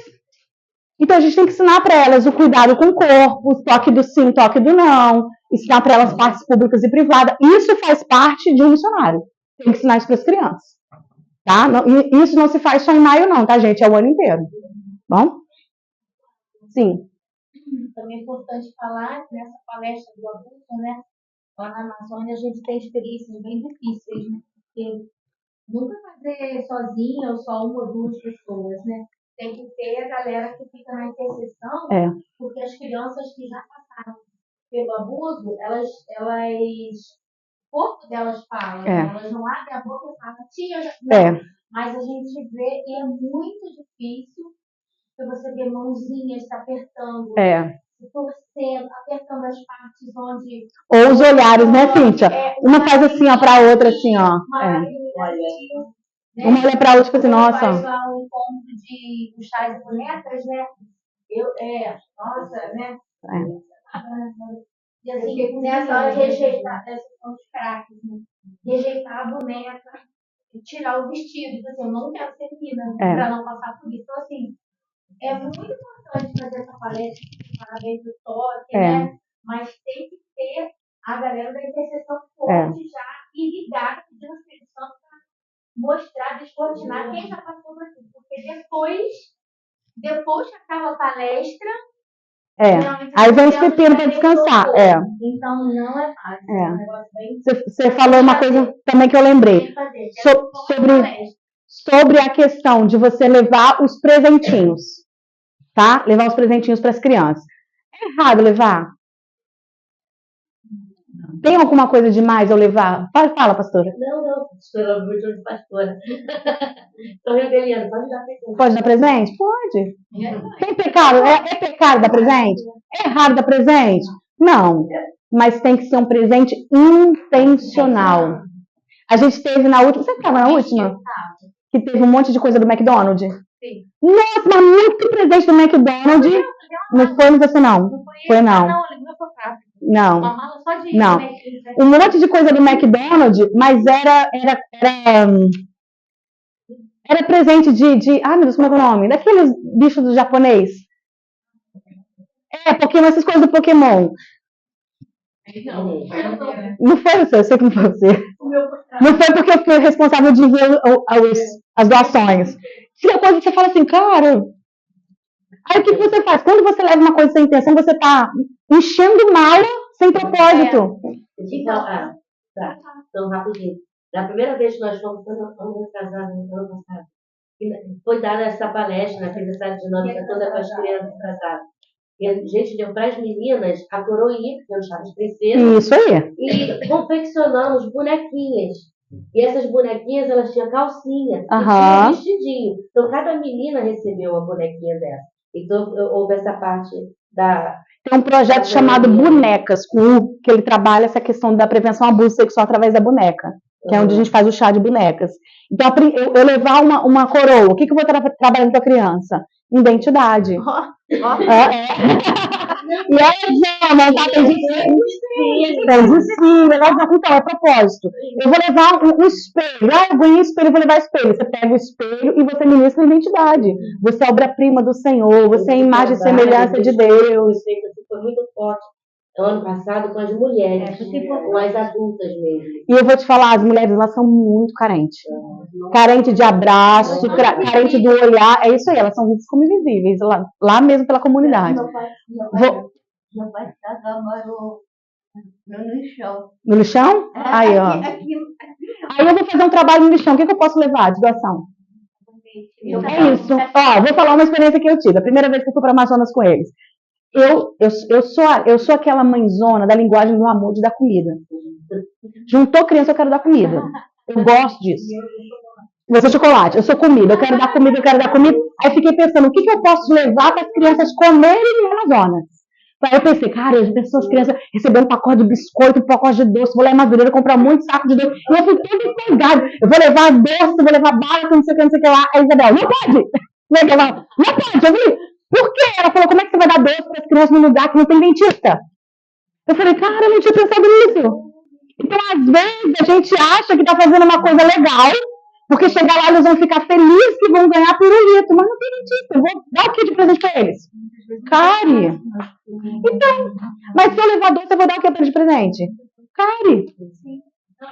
Então a gente tem que ensinar para elas o cuidado com o corpo, o toque do sim, toque do não, ensinar para elas partes públicas e privadas. Isso faz parte de um missionário. Tem que ensinar isso para as crianças. Tá? Isso não se faz só em maio, não, tá, gente? É o ano inteiro. Bom? Sim. Também é importante falar que nessa palestra do adulto, né? Lá na Amazônia a gente tem experiências bem difíceis, né? Porque nunca fazer sozinha ou só uma ou duas pessoas, né? Tem que ter a galera que fica na interseção, porque as crianças que já passaram pelo abuso, elas o corpo delas fala, né? Elas não abrem a boca e falam, tia, não. Mas a gente vê e é muito difícil que você vê mãozinhas se apertando, se torcendo, apertando as partes onde... Ou os olhares, né, Cíntia? Uma faz assim, ó, pra outra, assim, ó. Uma olha pra outra, tipo assim, nossa. Faz lá um encontro de puxar as bonecas, né? Nossa, né? E assim, nessa hora rejeitar, essas são os craques, né? Rejeitar a boneca e tirar o vestido. Tipo assim, eu não quero ser menina, pra não passar por isso. Então, assim, é muito importante fazer essa palestra, parabéns do toque, né? Mas tem que ter a galera da interseção forte já e ligar, pedindo o Espírito Santo para mostrar, descortinar quem já passou por aquilo. Porque depois que acaba a palestra, aí vem esse pepino para descansar. Então não é fácil. É um negócio bem... Você falou uma coisa também que eu lembrei. Sobre a questão de você levar os presentinhos. Tá? Levar os presentinhos para as crianças. É errado levar? Tem alguma coisa demais eu levar? Fala, pastora. Não, pastora, muito de pastora. Estou rebeliando, pode dar presente. Pode dar presente? Pode. Tem pecado? É pecado dar presente? É errado dar presente? Não. Mas tem que ser um presente intencional. A gente teve na última... Você estava na última? Que teve um monte de coisa do McDonald's? Sim. Nossa, mas muito presente do McDonald's. Não foi você, não? Foi, não. Não. Não. Um monte de coisa do McDonald's, mas era presente de... Ai, meu Deus, como é o nome? Daqueles bichos do japonês. Pokémon, essas coisas do Pokémon. Não foi você, eu sei que não foi você. Não foi porque eu fui responsável de ver as doações. Se a coisa que você fala assim, cara... Aí o que você faz? Quando você leva uma coisa sem intenção, você está enchendo mala sem propósito. Então, rapidinho. Da primeira vez que nós fomos casados no ano passado, foi dada essa palestra, fez essa dinâmica toda com as crianças casadas. E a gente deu para as meninas a coroinha, que é o chá de princesa. Isso aí. E confeccionamos bonequinhas E essas bonequinhas, elas tinham calcinha e Aham. tinham vestidinho. Então, cada menina recebeu uma bonequinha dessa. Então, houve essa parte da... Tem um projeto chamado Bonecas, com U, que ele trabalha essa questão da prevenção ao abuso sexual através da boneca, que é onde a gente faz o chá de bonecas. Então, eu levar uma coroa, o que eu vou trabalhando com a criança? Identidade. E elas amam, tá? Tem desfile, então, é propósito. Eu vou levar um espelho. Eu ganhei espelho, eu vou levar espelho. Você pega o espelho e você ministra a identidade. Você é obra-prima do Senhor, você é a imagem e semelhança de Deus. Foi muito forte ano passado com as mulheres, com as adultas mesmo. E eu vou te falar, as mulheres, elas são muito carentes. Carente de abraço, carente do olhar. É isso aí, elas são vistas como invisíveis, lá mesmo pela comunidade. Meu pai trabalhou no lixão. No lixão? Aí, ó. Aí eu vou fazer um trabalho no lixão. O que eu posso levar de doação? É isso. Ó, vou falar uma experiência que eu tive. A primeira vez que eu fui para Amazonas com eles. Eu sou aquela mãezona da linguagem do amor de dar comida. Juntou criança, eu quero dar comida. Eu gosto disso. Você é chocolate, eu sou comida, eu quero dar comida, eu quero dar comida. Aí fiquei pensando, o que eu posso levar para as crianças comerem no Amazonas? Aí eu pensei, cara, as pessoas, crianças, recebendo um pacote de biscoito, um pacote de doce, vou lá em Madureira comprar muito saco de doce. E eu fui toda empolgada. Eu vou levar doce, vou levar bala, não sei o que lá. A Isabel, não pode! Não pode, eu falei, por quê? Ela falou, como é que você vai dar doce para as crianças num lugar que não tem dentista? Eu falei, cara, eu não tinha pensado nisso. Então, às vezes, a gente acha que está fazendo uma coisa legal, porque chegar lá eles vão ficar felizes que vão ganhar pirulito, mas não tem dentista. Eu vou dar o que de presente para eles? Care. Então, mas se eu levar doce, eu vou dar o que para eles de presente? Care.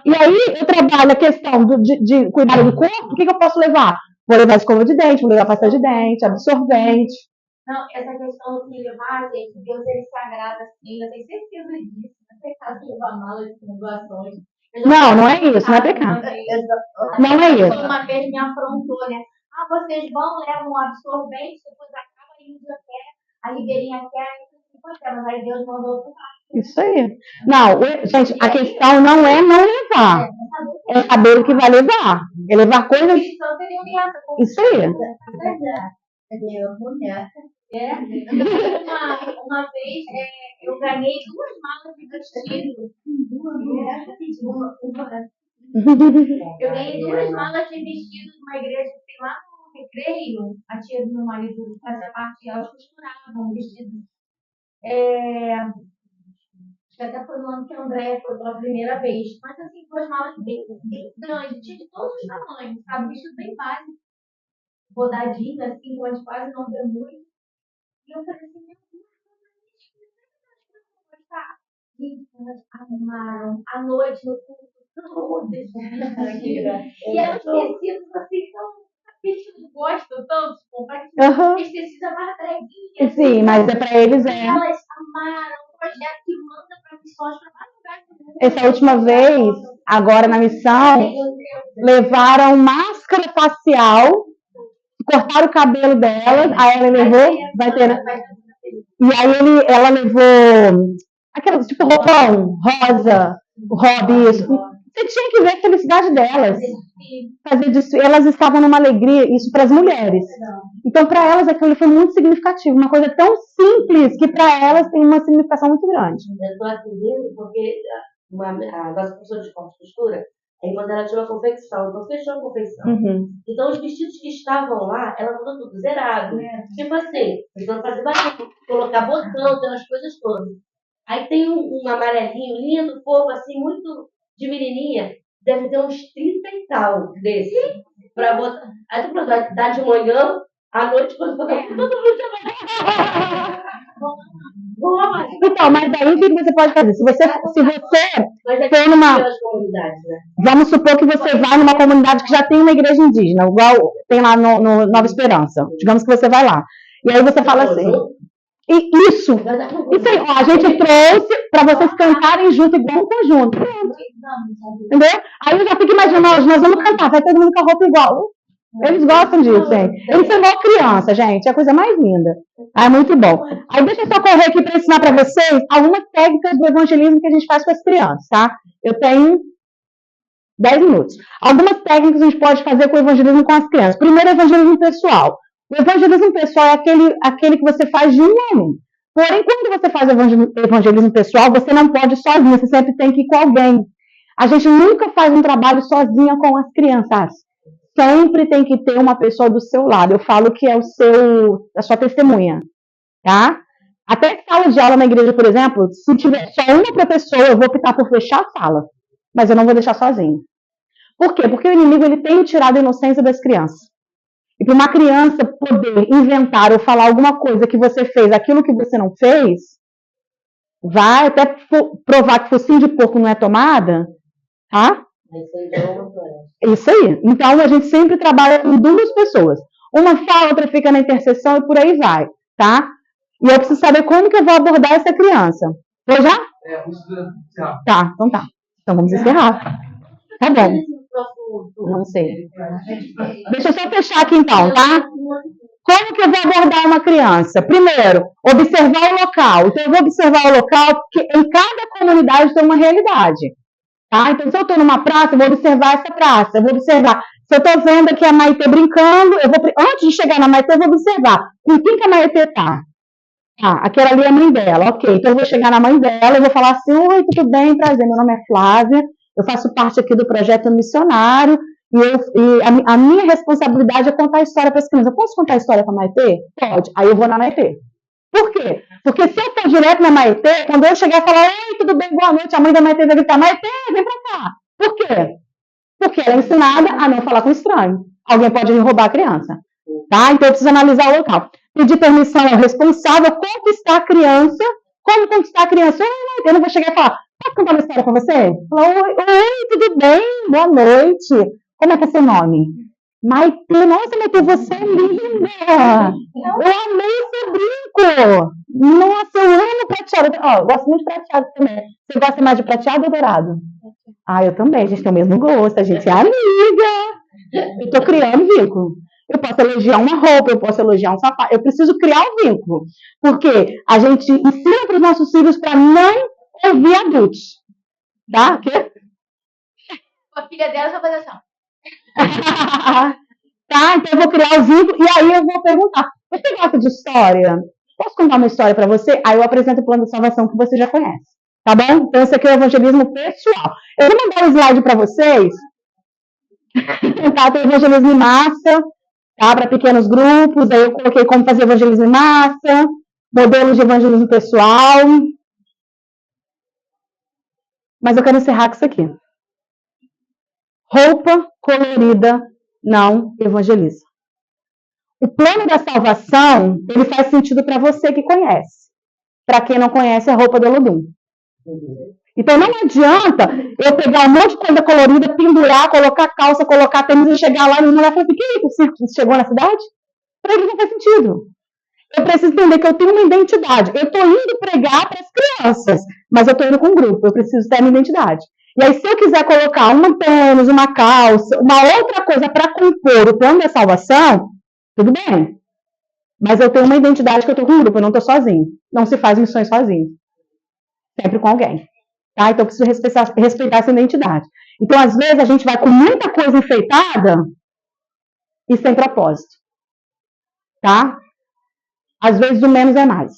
E aí, eu trabalho a questão de cuidar do corpo, o que eu posso levar? Vou levar escova de dente, vou levar pasta de dente, absorvente. Não, essa questão de levar, gente, Deus ele se agrada assim, eu tenho certeza disso. Não é pecado levar mala de doações. Não é isso, não é pecado. Não é isso. Uma vez me afrontou, né? Ah, vocês vão, levam um absorvente, depois acaba a Índia quer, a Ribeirinha quer, mas aí Deus mandou pro Isso aí. Não, gente, a questão não é não levar. É saber o que vai levar. É levar coisas. Isso aí. Uma vez eu ganhei 2 malas de vestido. Eu ganhei 2 malas de vestido de uma igreja que tem lá no Recreio. A tia do meu marido fazia parte, elas costuravam vestido. Acho que até foi no ano que a Andréia foi pela primeira vez. Mas assim, 2 malas bem grandes, tinha de todos os tamanhos, sabe? Vestido bem básico, rodadinho, assim, mas quase não deu muito. E eu falei assim, meu Deus, gente, elas arrumaram à noite no culto todo esse vestido. E eram tecidos assim, tão vestidos gostam tanto, esse tecido é mais breguinha. Sim, mas é pra eles E elas amaram o projeto que manda para missões para vários lugares do mundo. Essa última vez, agora na missão, levaram máscara facial, cortaram o cabelo delas, aí ela levou, vai ter. E aí ela levou aquelas tipo roupão, rosa, hobby, isso. Você tinha que ver a felicidade delas. Elas estavam numa alegria, isso para as mulheres. Então, para elas, aquilo foi muito significativo. Uma coisa tão simples que para elas tem uma significação muito grande. Eu estou atendendo porque a nossa professora de corte e costura, a irmã dela tinha uma confecção, então fechou a confecção. Então, os vestidos que estavam lá, ela mandou tudo zerado. Tipo assim, eles vão fazer colocar botão, tem as coisas todas. Aí tem um amarelinho lindo, fofo, assim, muito de menininha, deve ter uns 30 e tal desse. Pra botar. Aí tu pronto, vai dar de manhã, à noite, quando for todo mundo já vai. Então, mas aí o que você pode fazer? Se você for numa. Né? Vamos supor que você vai numa comunidade que já tem uma igreja indígena, igual tem lá no Nova Esperança. Digamos que você vai lá. E aí você fala assim. E isso aí, ó, a gente trouxe para vocês cantarem junto, igual um conjunto. Entendeu? Aí eu já fico imaginando, nós vamos cantar, vai todo mundo com a roupa igual. Eles gostam disso, hein? Eles são igual criança, gente. É a coisa mais linda. É muito bom. Aí deixa eu só correr aqui para ensinar para vocês algumas técnicas do evangelismo que a gente faz com as crianças, tá? Eu tenho 10 minutos. Algumas técnicas a gente pode fazer com o evangelismo com as crianças. Primeiro, evangelismo pessoal. O evangelismo pessoal é aquele que você faz de um a um. Porém, quando você faz evangelismo pessoal, você não pode sozinho, você sempre tem que ir com alguém. A gente nunca faz um trabalho sozinha com as crianças. Sempre tem que ter uma pessoa do seu lado. Eu falo que é a sua testemunha, tá? Até sala de aula na igreja, por exemplo, se tiver só uma professora, eu vou optar por fechar a sala. Mas eu não vou deixar sozinho. Por quê? Porque o inimigo ele tem tirado a inocência das crianças. E para uma criança poder inventar ou falar alguma coisa que você fez, aquilo que você não fez, vai até provar que focinho de porco não é tomada, tá? Isso aí. Então, a gente sempre trabalha com duas pessoas. Uma fala, outra fica na intercessão e por aí vai, tá? E eu preciso saber como que eu vou abordar essa criança. Vou já? Vamos encerrar. Tá, então tá. Então vamos encerrar. Tá bom. Não sei. Deixa eu só fechar aqui então, tá? Como que eu vou abordar uma criança? Primeiro, observar o local. Então, eu vou observar o local porque em cada comunidade tem uma realidade. Tá? Então, se eu estou numa praça, eu vou observar essa praça. Eu vou observar. Se eu estou vendo aqui a Maitê brincando, antes de chegar na Maitê, eu vou observar com quem que a Maitê está. Ah, aquela ali é a mãe dela, ok. Então eu vou chegar na mãe dela, eu vou falar assim, oi, tudo bem, prazer, meu nome é Flávia, eu faço parte aqui do projeto missionário, e a minha responsabilidade é contar a história para as crianças. Eu posso contar a história para a Maitê? Pode. Aí eu vou na Maitê. Por quê? Porque se eu for direto na Maitê, quando eu chegar e falar, oi, tudo bem, boa noite, a mãe da Maitê vai gritar, Maitê, vem pra cá. Por quê? Porque ela é ensinada a não falar com estranho. Alguém pode me roubar a criança. Tá? Então eu preciso analisar o local. Pedir permissão ao responsável, conquistar a criança. Como conquistar a criança? Eu não vou chegar e falar, posso contar uma história para você? Falar, oi, tudo bem? Boa noite. Como é que é seu nome? Maitê, nossa, Maitê, você é linda. Eu amei seu brinco. Nossa, eu amo prateado. Eu gosto muito de prateado também. Você gosta mais de prateado ou dourado? Ah, eu também. A gente tem o mesmo gosto. A gente é amiga. Eu tô criando vínculo. Eu posso elogiar uma roupa, eu posso elogiar um sapato. Eu preciso criar um vínculo. Porque a gente ensina para os nossos filhos para não ouvir adultos. Tá? Quê? A filha dela já vai deixar. Tá? Então eu vou criar o vínculo e aí eu vou perguntar. Você gosta de história? Posso contar uma história para você? Aí eu apresento o plano de salvação que você já conhece. Tá bom? Então esse aqui é o evangelismo pessoal. Eu vou mandar um slide para vocês. Tá? Tem evangelismo em massa. Tá, para pequenos grupos, aí eu coloquei como fazer evangelismo em massa, modelos de evangelismo pessoal. Mas eu quero encerrar com isso aqui. Roupa colorida não evangeliza. O plano da salvação, ele faz sentido para você que conhece. Para quem não conhece, é a roupa do Olodum. Então não adianta eu pegar um monte de coisa colorida, pendurar, colocar calça, colocar tênis e chegar lá e não vai falar assim, que você chegou na cidade? Para ele não faz sentido. Eu preciso entender que eu tenho uma identidade. Eu estou indo pregar para as crianças, mas eu estou indo com um grupo, eu preciso ter uma identidade. E aí, se eu quiser colocar um tênis, uma calça, uma outra coisa para compor o plano da salvação, tudo bem. Mas eu tenho uma identidade que eu estou com um grupo, eu não estou sozinho. Não se faz missões sozinho. Sempre com alguém. Tá? Então, eu preciso respeitar essa identidade. Então, às vezes, a gente vai com muita coisa enfeitada e sem propósito. Tá? Às vezes, o menos é mais.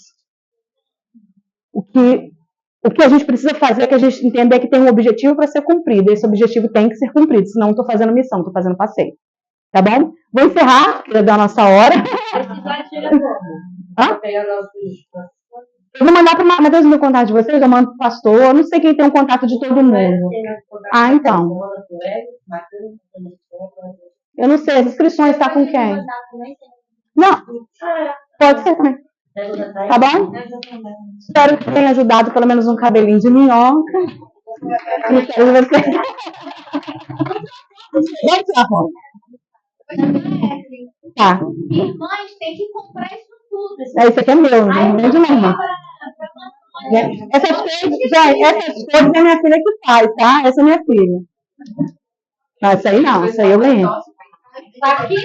O que a gente precisa fazer é que a gente entender que tem um objetivo para ser cumprido. Esse objetivo tem que ser cumprido, senão eu estou fazendo missão, estou fazendo passeio. Tá bom? Vou encerrar, que já deu a nossa hora. Hã? Eu vou mandar para uma. Mas Deus me deu contato de vocês, eu mando para o pastor. Eu não sei quem tem um contato de todo mundo. Ah, então. Eu não sei, as inscrições estão com quem? Não, pode ser também. Tá bom? Espero que tenha ajudado pelo menos um cabelinho de minhoca. E espero você. Vai tirar, Paulo. Tá. Irmãs, tem que comprar isso tudo. Isso aqui é meu, não é de mamãe. Essas coisas é minha filha que faz, tá? Essa é minha filha. Não, isso aí não, isso aí eu ganhei. Aqui,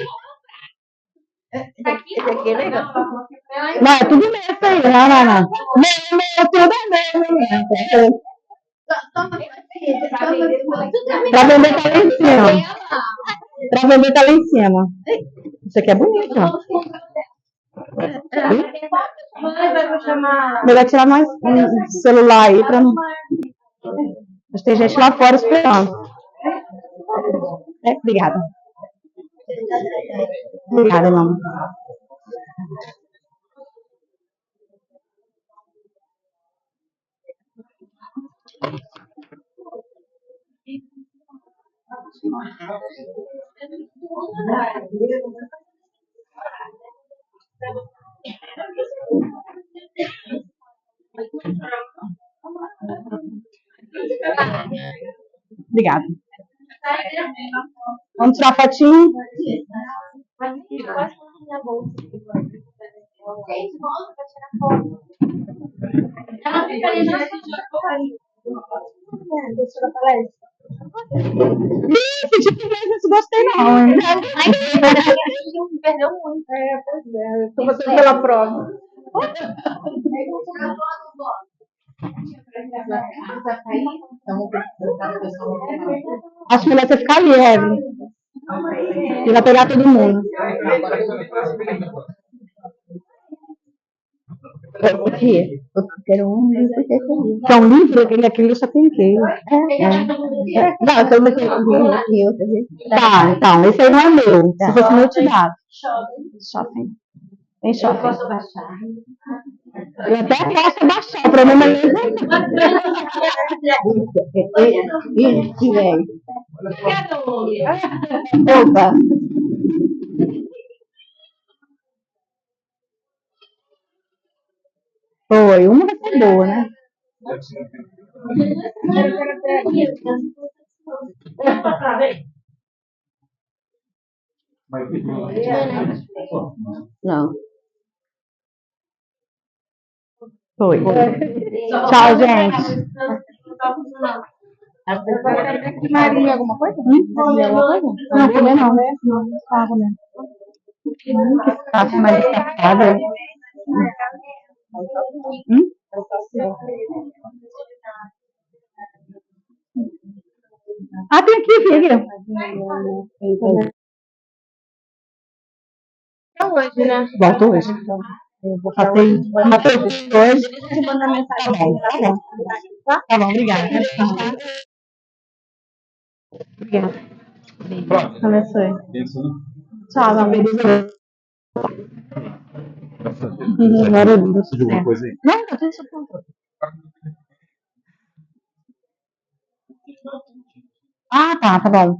aqui é legal. Não, é tudo meu isso aí. Não. Meu, tudo é meu. Pra vender tá lá em cima. Pra vender tá lá em cima. Isso aqui é bonito, ó. Melhor tirar mais um celular aí pra não. Mas tem gente lá fora esperando. Obrigada. Obrigada, mamãe. Obrigada. Vamos tirar fotinho? Gente, volta pra tirar foto. Ela fica ali na deixa eu falar isso. Ih, não gostei não. Perdeu muito. Pois é, eu estou passando pela prova. Acho melhor você ficar ali, Evelyn. E vai pegar todo mundo. Aqui. Eu quero um livro. Quer um livro? Aquele eu só pinquei. Não, eu tenho aqui outra vez. Tá, então, esse aí não é meu. Se fosse meu, eu te dava. Shopping. Tem shopping. Eu posso baixar. Eu até posso baixar, o problema é isso, velho. Opa! Foi, uma vai ser boa, né? Não. Foi. Tchau, gente. Maria, alguma coisa? Não, comer não. Não, comer. Que fácil, mais safada. Ah, tem aqui, filha. Hoje, né? Volta hoje. Eu vou fazer hoje. Te mandar mensagem. Tá bom, obrigada. Obrigada. Abençoe. Tchau, meu beijo. Glória a Deus. Não, tá tudo sob. Ah, tá bom.